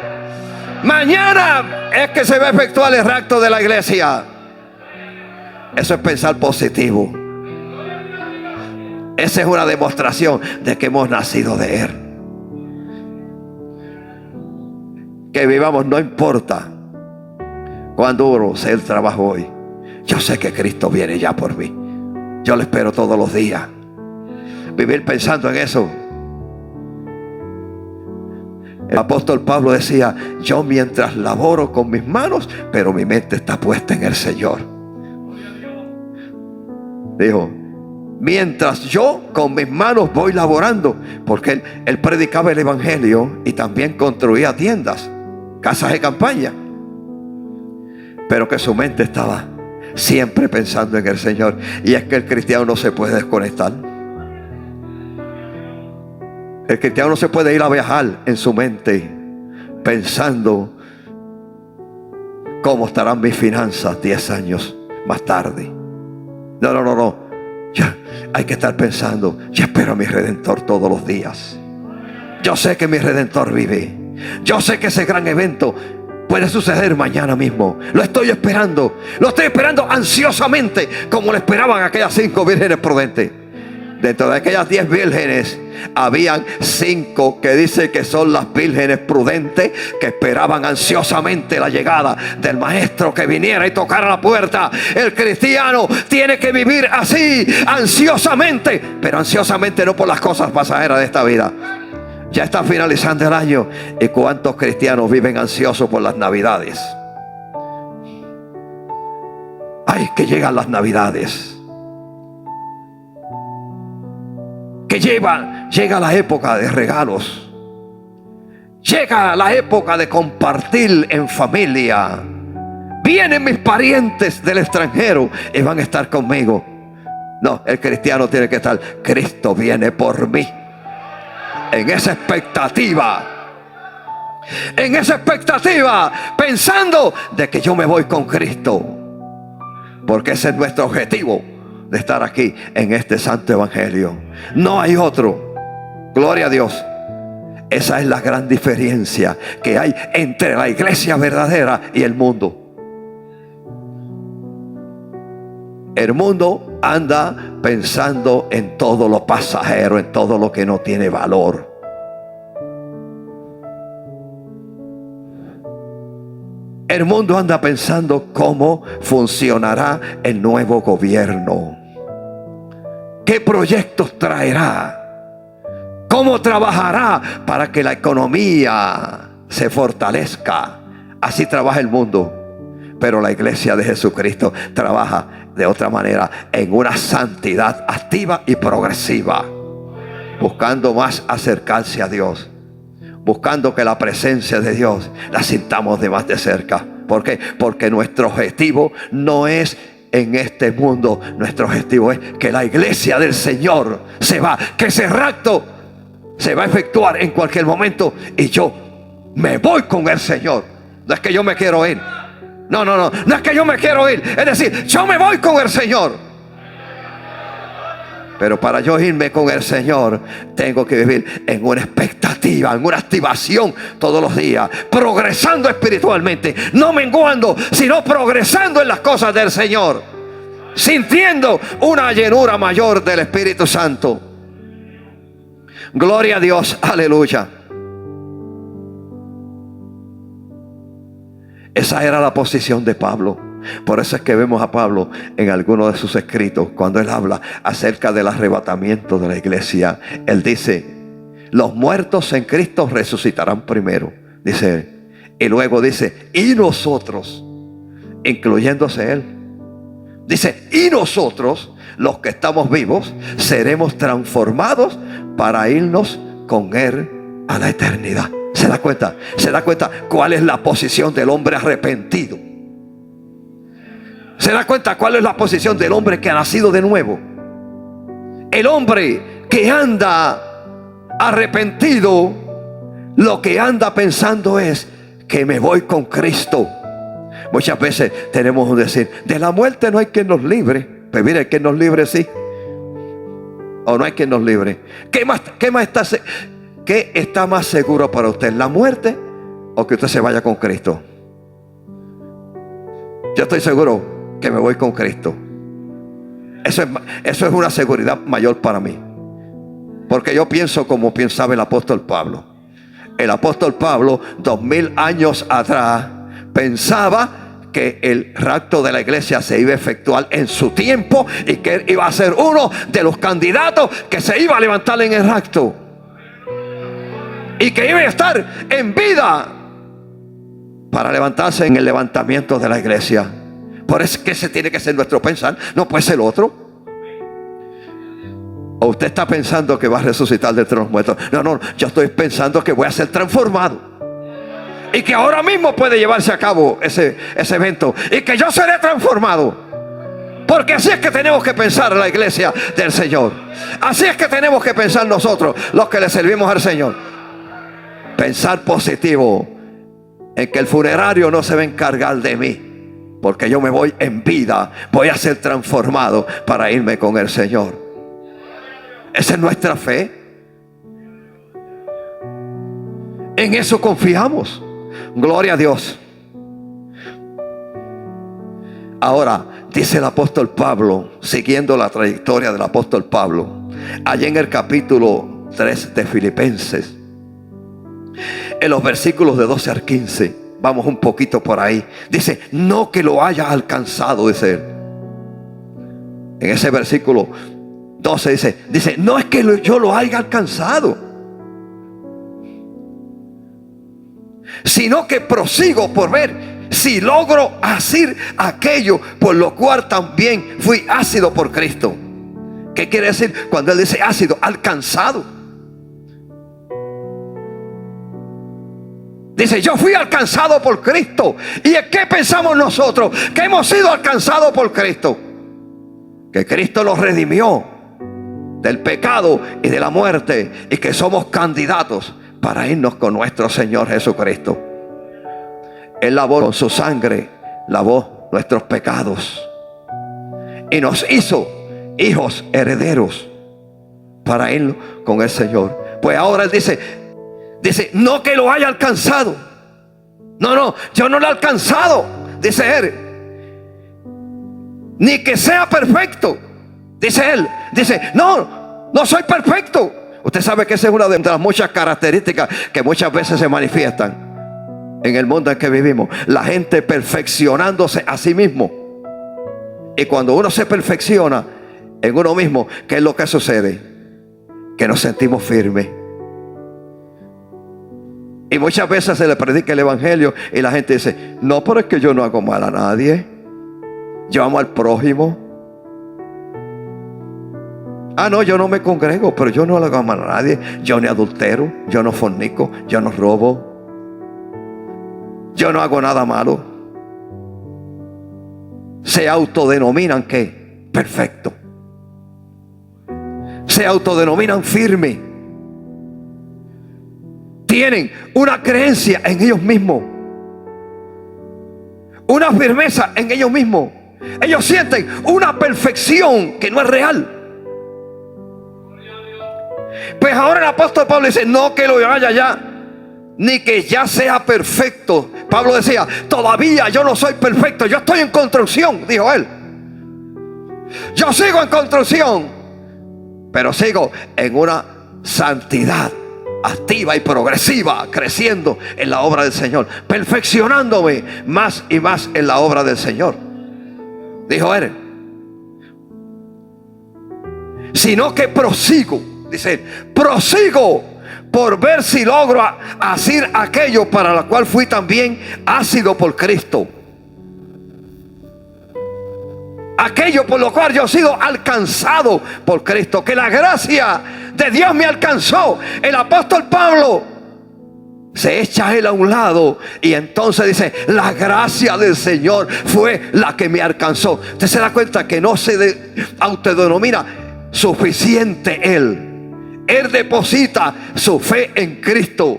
Mañana es que se va a efectuar el rapto de la iglesia. Eso es pensar positivo. Esa es una demostración de que hemos nacido de Él. Que vivamos, no importa cuán duro sea el trabajo hoy. Yo sé que Cristo viene ya por mí. Yo lo espero todos los días. Vivir pensando en eso. El apóstol Pablo decía: yo mientras laboro con mis manos, pero mi mente está puesta en el Señor. Dijo: mientras yo con mis manos voy laborando, porque él predicaba el evangelio y también construía tiendas, casas de campaña, pero que su mente estaba siempre pensando en el Señor. Y es que el cristiano no se puede desconectar. El cristiano no se puede ir a viajar en su mente pensando cómo estarán mis finanzas 10 años más tarde. No. Ya hay que estar pensando: yo espero a mi Redentor todos los días. Yo sé que mi Redentor vive. Yo sé que ese gran evento puede suceder mañana mismo. Lo estoy esperando. Lo estoy esperando ansiosamente, como lo esperaban aquellas 5 vírgenes prudentes. Dentro de aquellas 10 vírgenes habían 5 que dice que son las vírgenes prudentes, que esperaban ansiosamente la llegada del maestro que viniera y tocara la puerta. El cristiano tiene que vivir así, ansiosamente, pero ansiosamente no por las cosas pasajeras de esta vida. Ya está finalizando el año, y cuántos cristianos viven ansiosos por las navidades. Ay, que llegan las navidades, que llega la época de regalos, llega la época de compartir en familia. Vienen mis parientes del extranjero y van a estar conmigo. No, el cristiano tiene que estar: Cristo viene por mí. En esa expectativa, pensando de que yo me voy con Cristo, porque ese es nuestro objetivo de estar aquí en este santo evangelio. No hay otro. Gloria a Dios. Esa es la gran diferencia que hay entre la iglesia verdadera y el mundo. El mundo anda pensando en todo lo pasajero, en todo lo que no tiene valor. El mundo anda pensando cómo funcionará el nuevo gobierno. ¿Qué proyectos traerá? ¿Cómo trabajará para que la economía se fortalezca? Así trabaja el mundo. Pero la iglesia de Jesucristo trabaja de otra manera, en una santidad activa y progresiva, buscando más acercarse a Dios, buscando que la presencia de Dios la sintamos de más de cerca. ¿Por qué? Porque nuestro objetivo no es en este mundo. Nuestro objetivo es que la iglesia del Señor se va, que ese rapto se va a efectuar en cualquier momento y yo me voy con el Señor. No es que yo me quiero ir. No es que yo me quiero ir. Es decir, yo me voy con el Señor. Pero para yo irme con el Señor, tengo que vivir en una expectativa, en una activación todos los días, progresando espiritualmente, no menguando, sino progresando en las cosas del Señor, sintiendo una llenura mayor del Espíritu Santo. Gloria a Dios, aleluya. Esa era la posición de Pablo. Por eso es que vemos a Pablo en algunos de sus escritos, cuando él habla acerca del arrebatamiento de la iglesia, él dice: los muertos en Cristo resucitarán primero, dice él. Y luego dice: y nosotros, incluyéndose él, dice: y nosotros, los que estamos vivos, seremos transformados para irnos con él a la eternidad. ¿Se da cuenta? ¿Se da cuenta cuál es la posición del hombre arrepentido? ¿Se da cuenta cuál es la posición del hombre que ha nacido de nuevo? El hombre que anda arrepentido, lo que anda pensando es que me voy con Cristo. Muchas veces tenemos que decir: de la muerte no hay quien nos libre. Pues mire, quien nos libre sí, o no hay quien nos libre. ¿Qué está más seguro para usted? ¿La muerte o que usted se vaya con Cristo? Yo estoy seguro que me voy con Cristo. Eso es una seguridad mayor para mí, porque yo pienso como pensaba el apóstol Pablo. El apóstol Pablo, 2000 años atrás, pensaba que el rapto de la iglesia se iba a efectuar en su tiempo y que él iba a ser uno de los candidatos que se iba a levantar en el rapto y que iba a estar en vida para levantarse en el levantamiento de la iglesia. Por eso es que ese tiene que ser nuestro pensar, no puede ser otro. O usted está pensando que va a resucitar de entre los muertos. No, yo estoy pensando que voy a ser transformado y que ahora mismo puede llevarse a cabo ese evento y que yo seré transformado. Porque así es que tenemos que pensar la iglesia del Señor. Así es que tenemos que pensar nosotros, los que le servimos al Señor. Pensar positivo, en que el funerario no se va a encargar de mí, porque yo me voy en vida, voy a ser transformado para irme con el Señor. Esa es nuestra fe. En eso confiamos. Gloria a Dios. Ahora, dice el apóstol Pablo, siguiendo la trayectoria del apóstol Pablo, allá en el capítulo 3 de Filipenses, en los versículos de 12 al 15, vamos un poquito por ahí. Dice: no que lo haya alcanzado, dice él. En ese versículo 12 dice: no es que yo lo haya alcanzado, sino que prosigo por ver si logro hacer aquello por lo cual también fui ácido por Cristo. ¿Qué quiere decir cuando él dice ácido? Alcanzado. Dice: yo fui alcanzado por Cristo. ¿Y en qué pensamos nosotros? Que hemos sido alcanzados por Cristo. Que Cristo nos redimió del pecado y de la muerte, y que somos candidatos para irnos con nuestro Señor Jesucristo. Él lavó con su sangre, lavó nuestros pecados y nos hizo hijos herederos para irnos con el Señor. Pues ahora él dice, no que lo haya alcanzado. No, yo no lo he alcanzado, dice él. Ni que sea perfecto, dice él. Dice: no soy perfecto. Usted sabe que esa es una de las muchas características que muchas veces se manifiestan en el mundo en que vivimos. La gente perfeccionándose a sí mismo. Y cuando uno se perfecciona, en uno mismo, ¿qué es lo que sucede? Que nos sentimos firmes. Y muchas veces se le predica el evangelio y la gente dice: no, pero es que yo no hago mal a nadie, yo amo al prójimo. Ah, no, yo no me congrego, pero yo no le hago mal a nadie. Yo ni adultero, yo no fornico, yo no robo, yo no hago nada malo. Se autodenominan ¿qué? Perfecto. Se autodenominan firmes. Tienen una creencia en ellos mismos, una firmeza en ellos mismos. Ellos sienten una perfección que no es real. Pues ahora el apóstol Pablo dice: no que lo haya ya, ni que ya sea perfecto. Pablo decía: todavía yo no soy perfecto, yo estoy en construcción, dijo él. Yo sigo en construcción, pero sigo en una santidad activa y progresiva, creciendo en la obra del Señor, perfeccionándome más y más en la obra del Señor, dijo él. Sino que prosigo, dice él, prosigo por ver si logro hacer aquello para lo cual fui también ácido por Cristo. Aquello por lo cual yo he sido alcanzado por Cristo, que la gracia de Dios me alcanzó. El apóstol Pablo se echa él a un lado y entonces dice: la gracia del Señor fue la que me alcanzó. Usted se da cuenta que no se autodenomina suficiente él. Él deposita su fe en Cristo.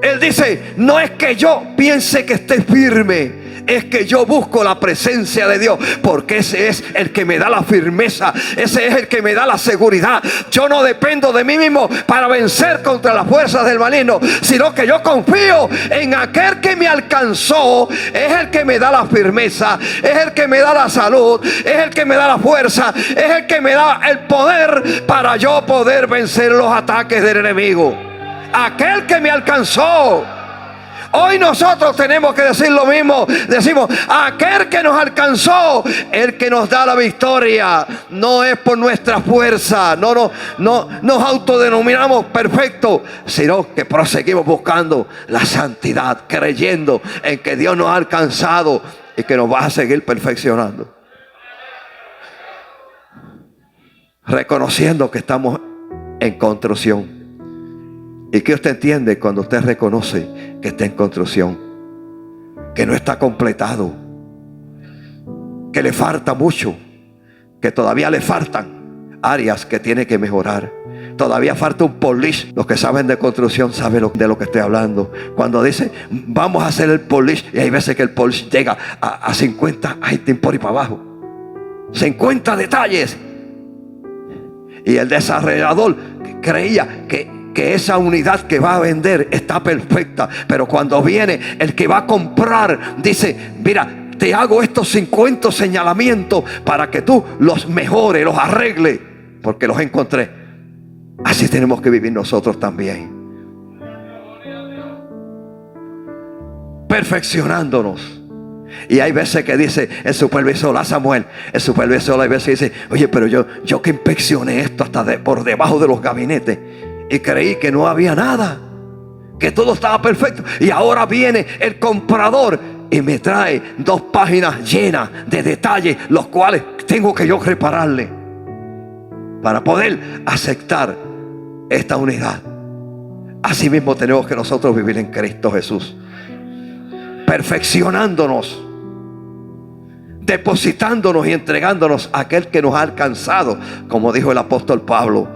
Él dice: no es que yo piense que esté firme, es que yo busco la presencia de Dios, porque ese es el que me da la firmeza, ese es el que me da la seguridad. Yo no dependo de mí mismo para vencer contra las fuerzas del maligno, sino que yo confío en aquel que me alcanzó. Es el que me da la firmeza, es el que me da la salud, es el que me da la fuerza, es el que me da el poder para yo poder vencer los ataques del enemigo. Aquel que me alcanzó. Hoy nosotros tenemos que decir lo mismo. Decimos: aquel que nos alcanzó, el que nos da la victoria. No es por nuestra fuerza, no nos autodenominamos perfectos, sino que proseguimos buscando la santidad, creyendo en que Dios nos ha alcanzado y que nos va a seguir perfeccionando, reconociendo que estamos en construcción. ¿Y qué usted entiende cuando usted reconoce que está en construcción? Que no está completado, que le falta mucho, que todavía le faltan áreas que tiene que mejorar. Todavía falta un polish. Los que saben de construcción saben de lo que estoy hablando. Cuando dice: vamos a hacer el polish, y hay veces que el polish llega a 50 ítems por y para abajo, 50 detalles. Y el desarrollador creía que esa unidad que va a vender está perfecta, pero cuando viene el que va a comprar, dice: mira, te hago estos 50 señalamientos para que tú los mejores, los arregles, porque los encontré. Así tenemos que vivir nosotros también, perfeccionándonos. Y hay veces que dice el supervisor a Samuel, el supervisor hay veces dice: oye, pero yo que inspeccioné esto hasta por debajo de los gabinetes y creí que no había nada, que todo estaba perfecto, y ahora viene el comprador y me trae 2 páginas llenas de detalles, los cuales tengo que yo repararle para poder aceptar esta unidad. Así mismo tenemos que nosotros vivir en Cristo Jesús, perfeccionándonos, depositándonos y entregándonos a aquel que nos ha alcanzado, como dijo el apóstol Pablo.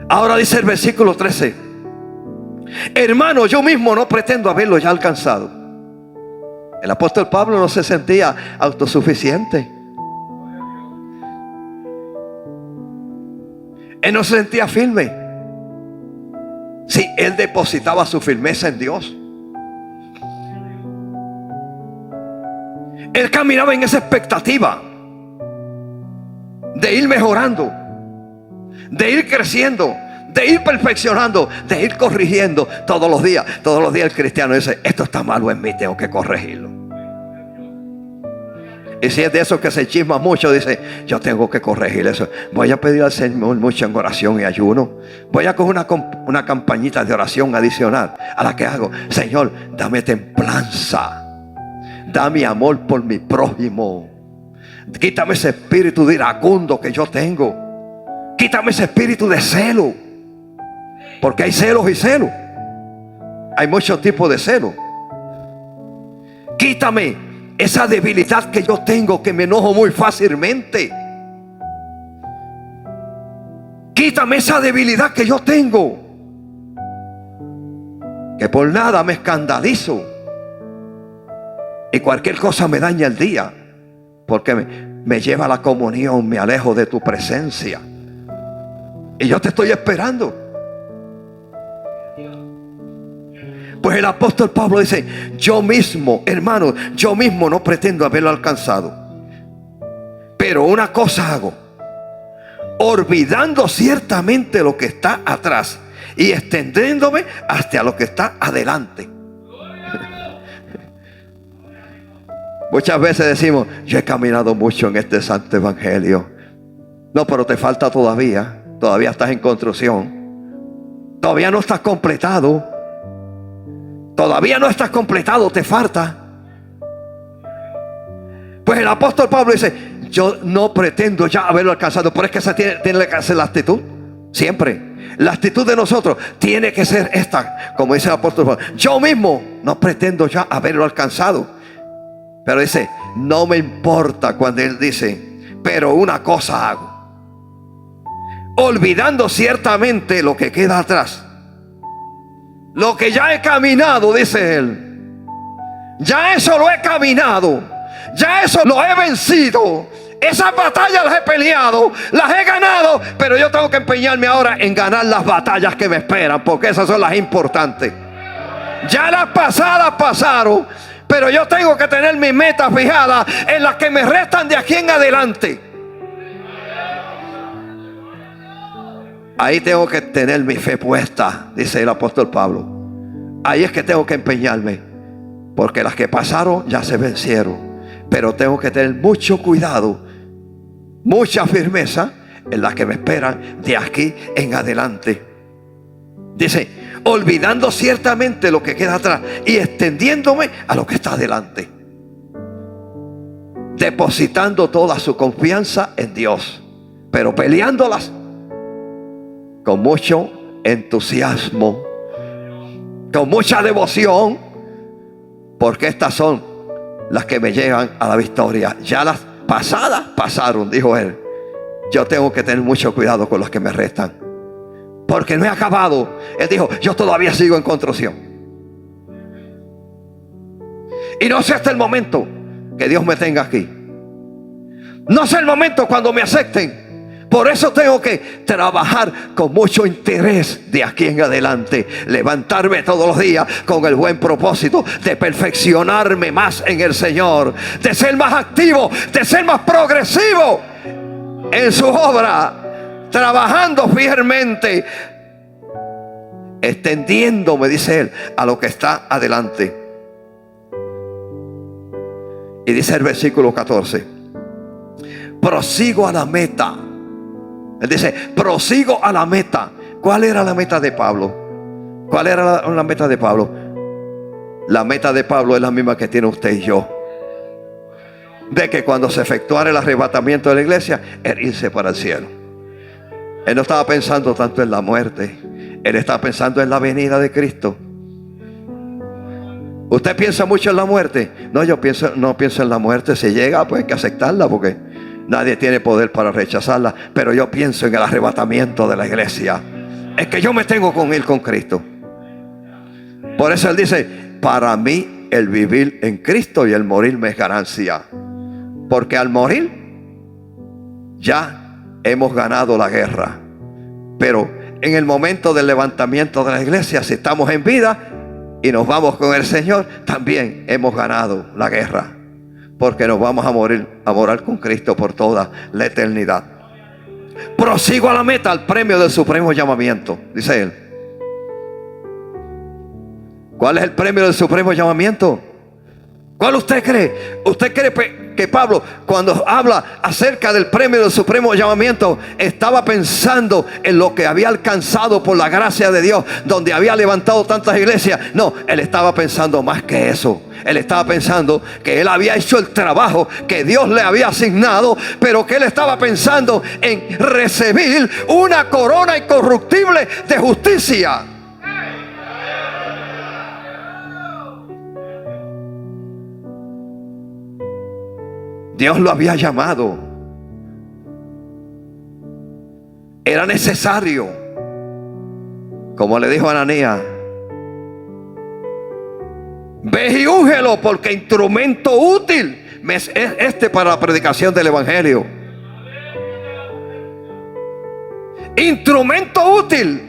Ahora dice el versículo 13: hermano, yo mismo no pretendo haberlo ya alcanzado. El apóstol Pablo no se sentía autosuficiente. Él no se sentía firme. Sí, él depositaba su firmeza en Dios. Él caminaba en esa expectativa de ir mejorando, de ir creciendo, de ir perfeccionando, de ir corrigiendo todos los días. Todos los días el cristiano dice: esto está malo en mí, tengo que corregirlo. Y si es de esos que se chisma mucho, dice, yo tengo que corregir eso. Voy a pedir al Señor mucho en oración y ayuno. Voy a coger una campañita de oración adicional a la que hago. Señor, dame templanza. Dame amor por mi prójimo. Quítame ese espíritu de iracundo que yo tengo. Quítame ese espíritu de celo. Porque hay celos y celos. Hay muchos tipos de celos. Quítame esa debilidad que yo tengo, que me enojo muy fácilmente. Quítame esa debilidad que yo tengo, que por nada me escandalizo y cualquier cosa me daña el día, porque me lleva a la comunión, me alejo de tu presencia. Y yo te estoy esperando. Pues el apóstol Pablo dice, yo mismo, hermano, yo mismo no pretendo haberlo alcanzado, pero una cosa hago, olvidando ciertamente lo que está atrás y extendiéndome hasta lo que está adelante. Muchas veces decimos, yo he caminado mucho en este santo evangelio. No, pero te falta todavía. Todavía estás en construcción. Todavía no estás completado. Todavía no estás completado, te falta. Pues el apóstol Pablo dice, yo no pretendo ya haberlo alcanzado, pero es que esa tiene que ser la actitud. Siempre la actitud de nosotros tiene que ser esta, como dice el apóstol Pablo. Yo mismo no pretendo ya haberlo alcanzado, pero dice, no me importa, cuando él dice, pero una cosa hago, olvidando ciertamente lo que queda atrás, lo que ya he caminado, dice él, ya eso lo he caminado, ya eso lo he vencido. Esas batallas las he peleado, las he ganado, pero yo tengo que empeñarme ahora en ganar las batallas que me esperan, porque esas son las importantes. Ya las pasadas pasaron, pero yo tengo que tener mi meta fijada en las que me restan de aquí en adelante. Ahí tengo que tener mi fe puesta, dice el apóstol Pablo. Ahí es que tengo que empeñarme, porque las que pasaron ya se vencieron. Pero tengo que tener mucho cuidado, mucha firmeza en las que me esperan de aquí en adelante. Dice, olvidando ciertamente lo que queda atrás y extendiéndome a lo que está adelante, depositando toda su confianza en Dios, pero peleándolas con mucho entusiasmo, con mucha devoción, porque estas son las que me llevan a la victoria. Ya las pasadas pasaron, dijo él. Yo tengo que tener mucho cuidado con los que me restan, porque no he acabado. Él dijo, yo todavía sigo en construcción. Y no sé hasta el momento que Dios me tenga aquí. No sé el momento cuando me acepten. Por eso tengo que trabajar con mucho interés de aquí en adelante. Levantarme todos los días con el buen propósito de perfeccionarme más en el Señor, de ser más activo, de ser más progresivo en su obra, trabajando fielmente, extendiéndome, dice él, a lo que está adelante. Y dice el versículo 14, prosigo a la meta. Él dice, prosigo a la meta. ¿Cuál era la meta de Pablo? ¿Cuál era la meta de Pablo? La meta de Pablo es la misma que tiene usted y yo. De que cuando se efectuara el arrebatamiento de la iglesia, él irse para el cielo. Él no estaba pensando tanto en la muerte. Él estaba pensando en la venida de Cristo. ¿Usted piensa mucho en la muerte? No, no pienso en la muerte. Si llega, pues hay que aceptarla, porque nadie tiene poder para rechazarla. Pero yo pienso en el arrebatamiento de la iglesia. Es que yo me tengo con él, con Cristo. Por eso él dice, para mí el vivir en Cristo y el morir me es ganancia. Porque al morir ya hemos ganado la guerra. Pero en el momento del levantamiento de la iglesia, si estamos en vida y nos vamos con el Señor, también hemos ganado la guerra. Porque nos vamos a morar con Cristo por toda la eternidad. Prosigo a la meta, al premio del supremo llamamiento, dice él. ¿Cuál es el premio del supremo llamamiento? ¿Cuál usted cree? ¿Usted cree que Pablo, cuando habla acerca del premio del supremo llamamiento, estaba pensando en lo que había alcanzado por la gracia de Dios, donde había levantado tantas iglesias. No, él estaba pensando más que eso. Él estaba pensando que él había hecho el trabajo que Dios le había asignado, pero que él estaba pensando en recibir una corona incorruptible de justicia. Dios lo había llamado. Era necesario, como le dijo a Ananías: ve y úngelo, porque instrumento útil es este para la predicación del evangelio. Instrumento útil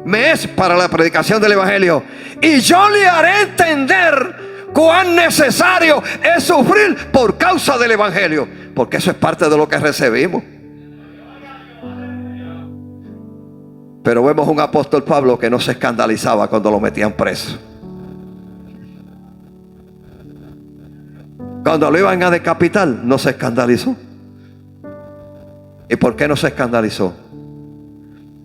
me es para la predicación del evangelio, y yo le haré entender cuán necesario es sufrir por causa del evangelio, porque eso es parte de lo que recibimos. Pero vemos un apóstol Pablo que no se escandalizaba cuando lo metían preso. Cuando lo iban a decapitar, no se escandalizó. ¿Y por qué no se escandalizó?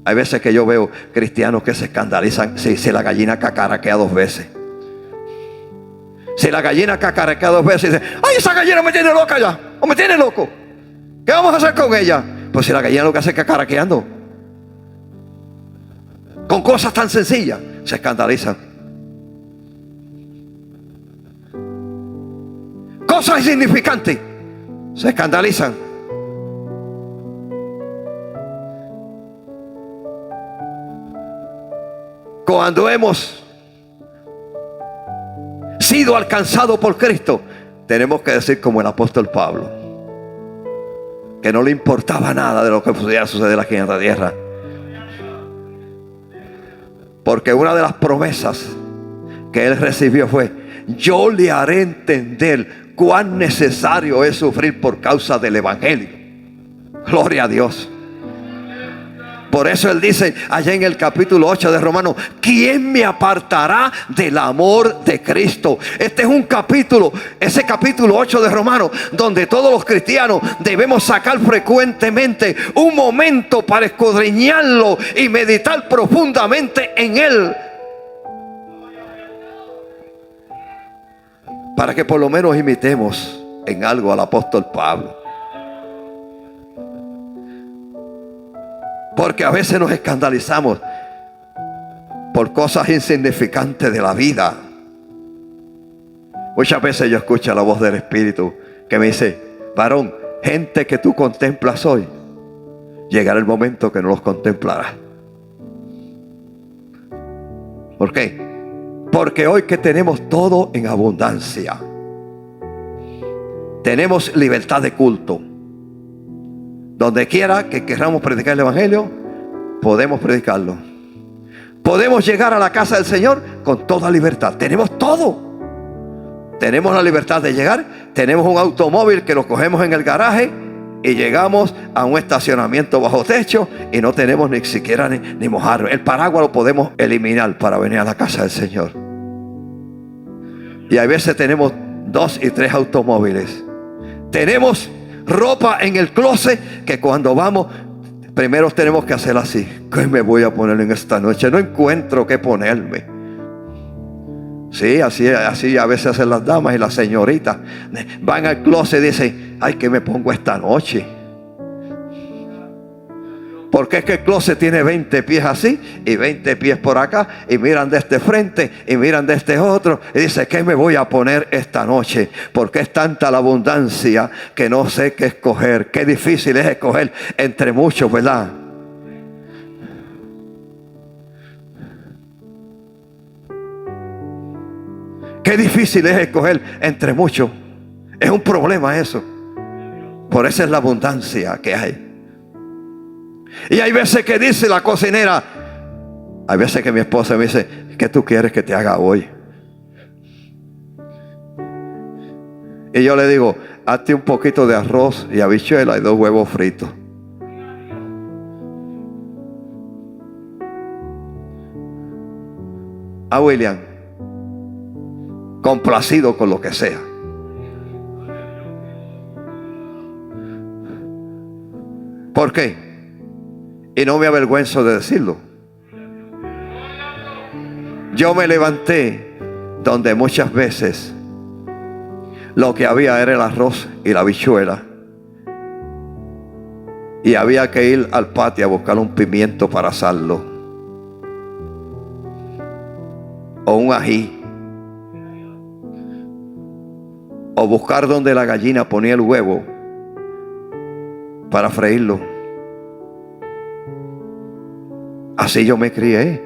Hay veces que yo veo cristianos que se escandalizan si la gallina cacaraquea 2 veces. Si la gallina cacaraquea 2 veces y dice: ay, esa gallina me tiene loca ya, o me tiene loco, ¿qué vamos a hacer con ella? Pues si la gallina lo que hace es cacaraqueando, con cosas tan sencillas, se escandalizan. Cosas insignificantes, se escandalizan. Cuando hemos sido alcanzados por Cristo, tenemos que decir como el apóstol Pablo, que no le importaba nada de lo que pudiera suceder aquí en la tierra, porque una de las promesas que él recibió fue: yo le haré entender cuán necesario es sufrir por causa del evangelio. Gloria a Dios. Por eso él dice allá en el capítulo 8 de Romanos: ¿quién me apartará del amor de Cristo? Este es un capítulo, ese capítulo 8 de Romanos, donde todos los cristianos debemos sacar frecuentemente un momento para escudriñarlo y meditar profundamente en él, para que por lo menos imitemos en algo al apóstol Pablo. Porque a veces nos escandalizamos por cosas insignificantes de la vida. Muchas veces yo escucho la voz del Espíritu que me dice: varón, gente que tú contemplas hoy, llegará el momento que no los contemplarás. ¿Por qué? Porque hoy que tenemos todo en abundancia, tenemos libertad de culto. Donde quiera que queramos predicar el evangelio, podemos predicarlo. Podemos llegar a la casa del Señor con toda libertad. Tenemos todo. Tenemos la libertad de llegar. Tenemos un automóvil que lo cogemos en el garaje y llegamos a un estacionamiento bajo techo y no tenemos ni siquiera ni mojar. El paraguas lo podemos eliminar para venir a la casa del Señor. Y a veces tenemos 2 y 3 automóviles. Tenemos ropa en el closet que cuando vamos, primero tenemos que hacer así: ¿qué me voy a poner en esta noche? No encuentro qué ponerme. Sí, así a veces hacen las damas y las señoritas. Van al closet y dicen: ay, ¿qué me pongo esta noche? Porque es que el closet tiene 20 pies así y 20 pies por acá, y miran de este frente y miran de este otro y dice: ¿qué me voy a poner esta noche? Porque es tanta la abundancia que no sé qué escoger. Qué difícil es escoger entre muchos, ¿verdad? Qué difícil es escoger entre muchos. Es un problema eso. Por eso es la abundancia que hay. Y hay veces que dice la cocinera, hay veces que mi esposa me dice: ¿qué tú quieres que te haga hoy? Y yo le digo: hazte un poquito de arroz y habichuela y 2 huevos fritos. A William, complacido con lo que sea. ¿Por qué? Y no me avergüenzo de decirlo. Yo me levanté donde muchas veces lo que había era el arroz y la habichuela, y había que ir al patio a buscar un pimiento para asarlo, o un ají, o buscar donde la gallina ponía el huevo para freírlo. Así yo me crié.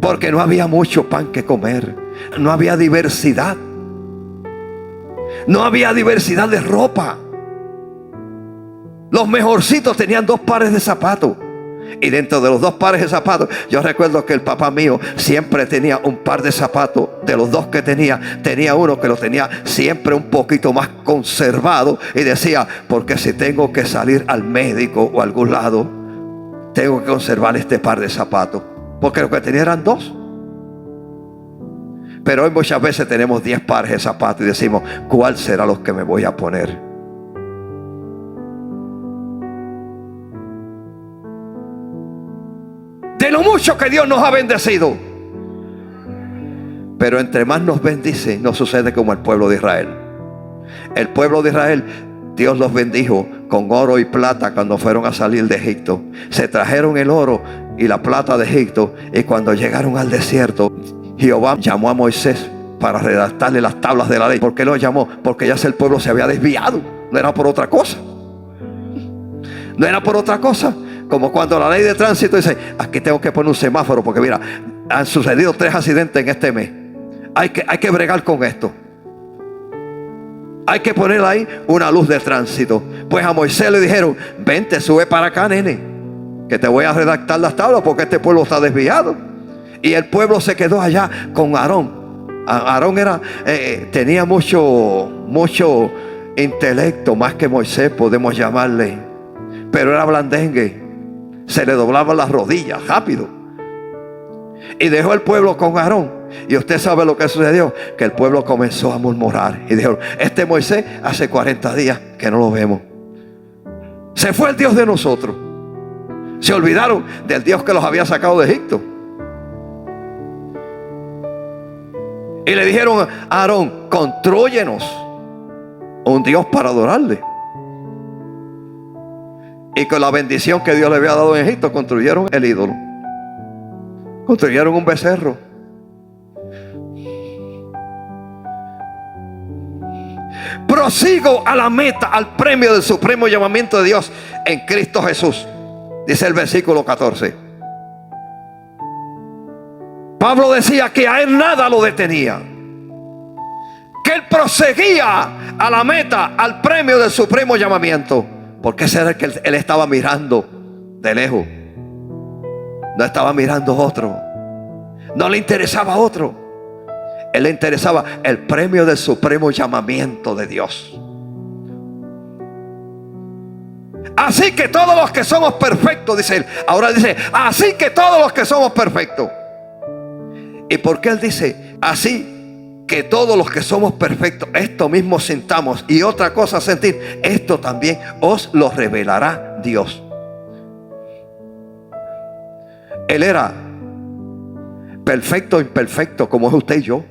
Porque no había mucho pan que comer. No había diversidad. No había diversidad de ropa. Los mejorcitos tenían 2 pares de zapatos. Y dentro de los 2 pares de zapatos, yo recuerdo que el papá mío siempre tenía un par de zapatos. De los 2 que tenía uno que lo tenía siempre un poquito más conservado. Y decía, porque si tengo que salir al médico o a algún lado, tengo que conservar este par de zapatos. Porque lo que tenía eran 2. Pero hoy muchas veces tenemos 10 pares de zapatos y decimos, ¿cuál será los que me voy a poner? De lo mucho que Dios nos ha bendecido. Pero entre más nos bendice, nos sucede como el pueblo de Israel. El pueblo de Israel, Dios los bendijo con oro y plata cuando fueron a salir de Egipto. Se trajeron el oro y la plata de Egipto, y cuando llegaron al desierto, Jehová llamó a Moisés para redactarle las tablas de la ley. ¿Por qué lo llamó? Porque ya el pueblo se había desviado. No era por otra cosa. No era por otra cosa. Como cuando la ley de tránsito dice, aquí tengo que poner un semáforo porque mira, han sucedido 3 accidentes en este mes. Hay que bregar con esto. Hay que poner ahí una luz de tránsito. Pues a Moisés le dijeron, vente, sube para acá, nene, que te voy a redactar las tablas porque este pueblo está desviado. Y el pueblo se quedó allá con Aarón. Aarón tenía mucho intelecto, más que Moisés podemos llamarle, pero era blandengue. Se le doblaban las rodillas rápido. Y dejó el pueblo con Aarón. Y usted sabe lo que sucedió, que el pueblo comenzó a murmurar y dijo, este Moisés hace 40 días que no lo vemos. Se fue el Dios de nosotros. Se olvidaron del Dios que los había sacado de Egipto. Y le dijeron a Aarón, constrúyenos un Dios para adorarle. Y con la bendición que Dios le había dado en Egipto, construyeron el ídolo. Construyeron un becerro. Prosigo a la meta, al premio del supremo llamamiento de Dios en Cristo Jesús, dice el versículo 14. Pablo decía que a él nada lo detenía, que él proseguía a la meta, al premio del supremo llamamiento, porque ese era el que él estaba mirando de lejos. No estaba mirando otro, no le interesaba otro. Él le interesaba el premio del supremo llamamiento de Dios. Así que todos los que somos perfectos, dice él. Ahora dice, así que todos los que somos perfectos. ¿Y por qué él dice, así que todos los que somos perfectos, esto mismo sintamos? Y otra cosa sentir, esto también os lo revelará Dios. Él era perfecto, imperfecto, como es usted y yo.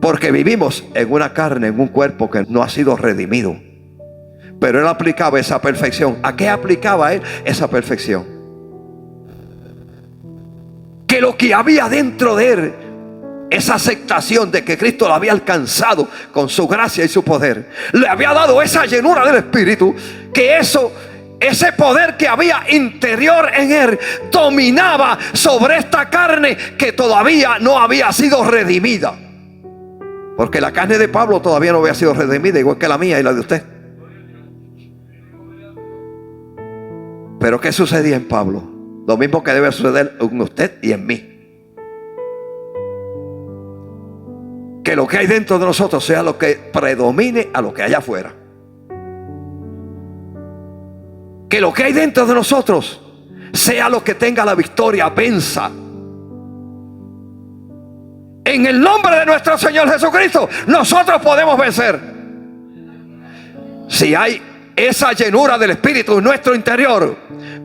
Porque vivimos en una carne, en un cuerpo que no ha sido redimido. Pero él aplicaba esa perfección. ¿A qué aplicaba él esa perfección? Que lo que había dentro de él, esa aceptación de que Cristo lo había alcanzado con su gracia y su poder, le había dado esa llenura del Espíritu, que ese poder que había interior en él dominaba sobre esta carne que todavía no había sido redimida. Porque la carne de Pablo todavía no había sido redimida, igual que la mía y la de usted. Pero ¿qué sucedía en Pablo? Lo mismo que debe suceder en usted y en mí. Que lo que hay dentro de nosotros sea lo que predomine a lo que hay afuera. Que lo que hay dentro de nosotros sea lo que tenga la victoria, venza. En el nombre de nuestro Señor Jesucristo, nosotros podemos vencer. Si hay esa llenura del Espíritu en nuestro interior,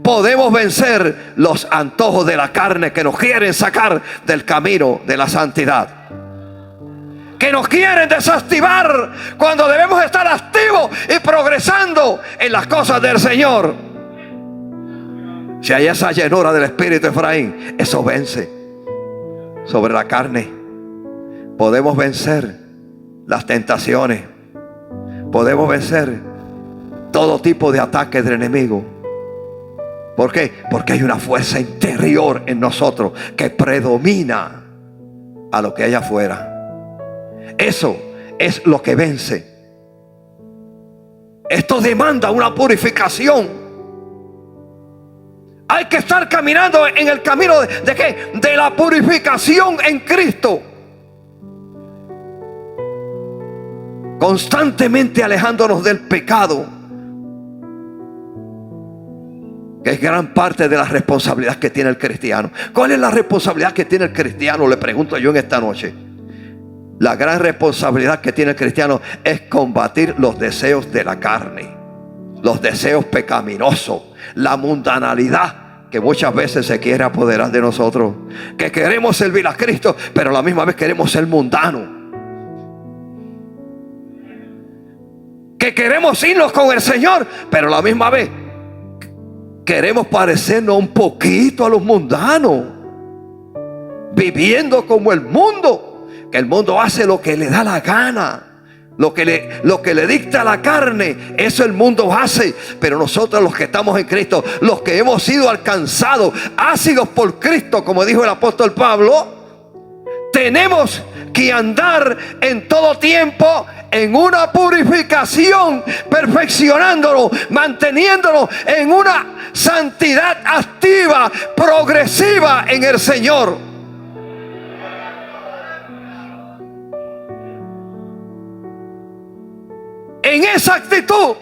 podemos vencer los antojos de la carne que nos quieren sacar del camino de la santidad, que nos quieren desactivar cuando debemos estar activos y progresando en las cosas del Señor. Si hay esa llenura del Espíritu, Efraín, eso vence sobre la carne. Podemos vencer las tentaciones. Podemos vencer todo tipo de ataques del enemigo. ¿Por qué? Porque hay una fuerza interior en nosotros que predomina a lo que hay afuera. Eso es lo que vence. Esto demanda una purificación. Hay que estar caminando en el camino ¿de qué? De la purificación en Cristo. Constantemente alejándonos del pecado, que es gran parte de la responsabilidad que tiene el cristiano. ¿Cuál es la responsabilidad que tiene el cristiano? Le pregunto yo en esta noche. La gran responsabilidad que tiene el cristiano es combatir los deseos de la carne, los deseos pecaminosos, la mundanalidad que muchas veces se quiere apoderar de nosotros, que queremos servir a Cristo, pero a la misma vez queremos ser mundanos, que queremos irnos con el Señor, pero a la misma vez queremos parecernos un poquito a los mundanos, viviendo como el mundo, que el mundo hace lo que le da la gana. Lo que le dicta la carne, eso el mundo hace. Pero nosotros, los que estamos en Cristo, los que hemos sido alcanzados, ácidos por Cristo, como dijo el apóstol Pablo, tenemos que andar en todo tiempo en una purificación, perfeccionándonos, manteniéndonos en una santidad activa, progresiva en el Señor. En esa actitud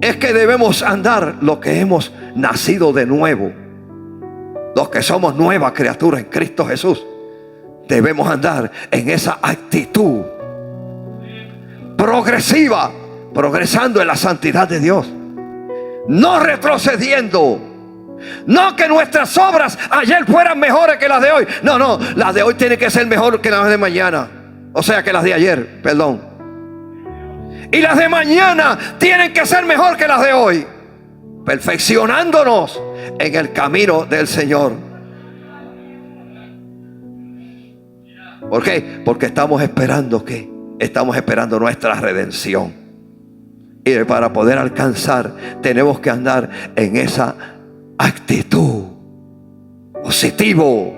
es que debemos andar los que hemos nacido de nuevo, los que somos nueva criatura en Cristo Jesús. Debemos andar en esa actitud progresiva, progresando en la santidad de Dios, no retrocediendo. No que nuestras obras ayer fueran mejores que las de hoy. No, las de hoy tienen que ser mejor que las de mañana. O sea, que las de ayer, perdón. Y las de mañana tienen que ser mejor que las de hoy, perfeccionándonos en el camino del Señor. ¿Por qué? Porque estamos esperando ¿qué? Estamos esperando nuestra redención. Y para poder alcanzar, tenemos que andar en esa actitud positivo,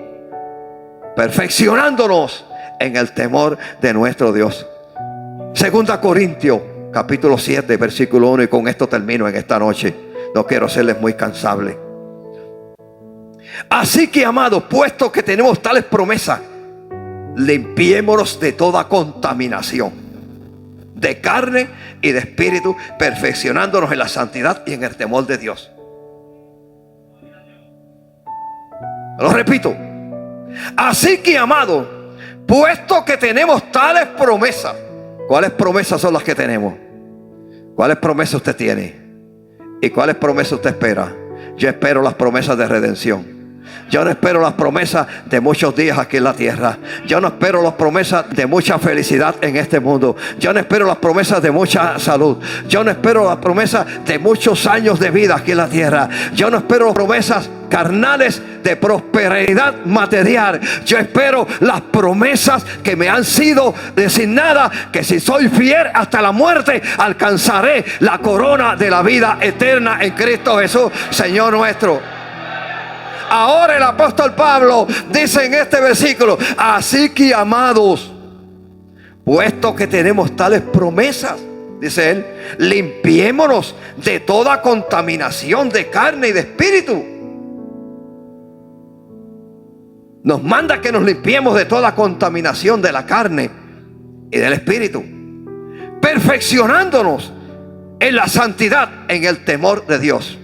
perfeccionándonos en el temor de nuestro Dios. Segunda Corintios capítulo 7 versículo 1, y con esto termino en esta noche. No quiero serles muy cansable. Así que, amados, puesto que tenemos tales promesas, limpiémonos de toda contaminación de carne y de espíritu, perfeccionándonos en la santidad y en el temor de Dios. Lo repito. Así que, amados, puesto que tenemos tales promesas. ¿Cuáles promesas son las que tenemos? ¿Cuáles promesas usted tiene? ¿Y cuáles promesas usted espera? Yo espero las promesas de redención. Yo no espero las promesas de muchos días aquí en la tierra. Yo no espero las promesas de mucha felicidad en este mundo. Yo no espero las promesas de mucha salud. Yo no espero las promesas de muchos años de vida aquí en la tierra. Yo no espero las promesas carnales de prosperidad material. Yo espero las promesas que me han sido designadas, que si soy fiel hasta la muerte, alcanzaré la corona de la vida eterna en Cristo Jesús, Señor nuestro. Ahora el apóstol Pablo dice en este versículo: así que, amados, puesto que tenemos tales promesas, dice él, limpiémonos de toda contaminación de carne y de espíritu. Nos manda que nos limpiemos de toda contaminación de la carne y del espíritu, perfeccionándonos en la santidad, en el temor de Dios.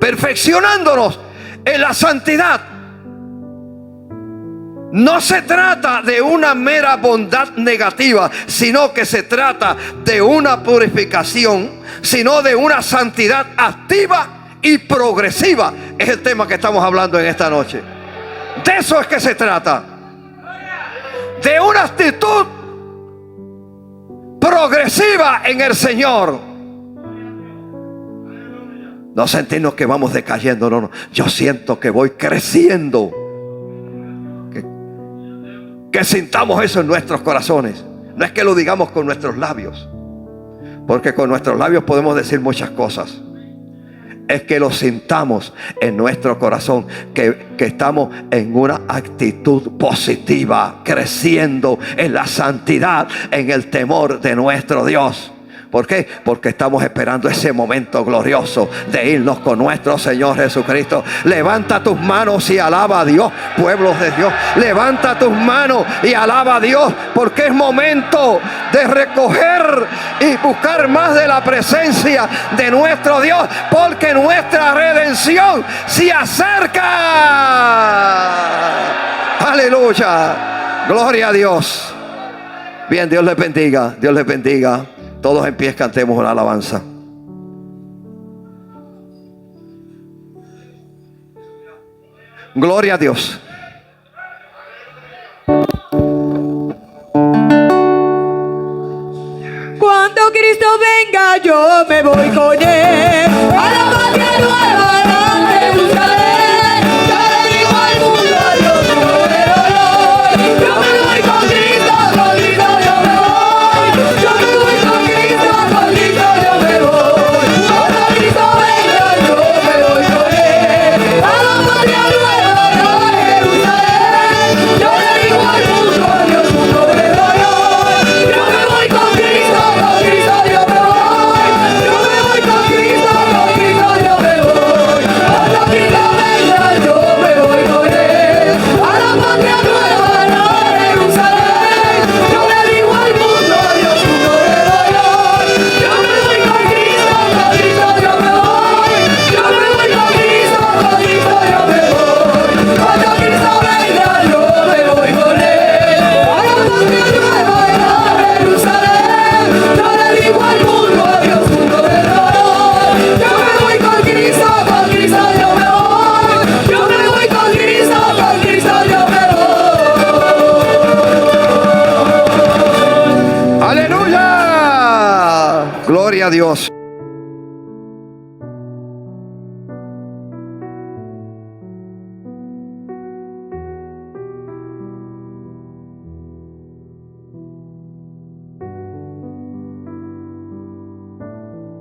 Perfeccionándonos en la santidad No se trata de una mera bondad negativa, sino que se trata de una purificación, sino de una santidad activa y progresiva. Es el tema que estamos hablando en esta noche. De eso es que se trata. De una actitud progresiva en el Señor. No sentirnos que vamos decayendo, no. Yo siento que voy creciendo. Que sintamos eso en nuestros corazones. No es que lo digamos con nuestros labios, porque con nuestros labios podemos decir muchas cosas. Es que lo sintamos en nuestro corazón, que estamos en una actitud positiva, creciendo en la santidad, en el temor de nuestro Dios. ¿Por qué? Porque estamos esperando ese momento glorioso de irnos con nuestro Señor Jesucristo. Levanta tus manos y alaba a Dios, pueblos de Dios. Levanta tus manos y alaba a Dios, porque es momento de recoger y buscar más de la presencia de nuestro Dios, porque nuestra redención se acerca. Aleluya. Gloria a Dios. Bien, Dios les bendiga. Dios les bendiga. Todos en pie cantemos una alabanza. Gloria a Dios. Cuando Cristo venga, yo me voy con Él a la patria nueva, a Jerusalén. Yo le digo al mundo, adiós, yo me doy. Yo me voy con Cristo, yo me voy. Yo me voy con Cristo, yo me voy. Cuando Cristo venga, yo me voy con Él a la patria nueva, a Jerusalén. Yo le digo al mundo, adiós, mundo me doy. Yo me voy con Cristo, yo me voy. Yo me voy con Cristo, yo me voy. Cuando Cristo venga, yo me voy con Él a la patria nueva, a Jerusalén. Yo le digo al mundo, Dios, mundo me doy hoy. Yo me voy con Cristo, yo me voy. Yo me voy con Cristo, yo me voy. Cuando Cristo venga, yo me voy con Él a la patria nueva, a Jerusalén. Yo le digo al mundo, Dios, mundo me doy hoy. Yo me voy con Cristo, yo me voy. Yo me voy con Cristo, yo me voy. Aleluya. Gloria a Dios.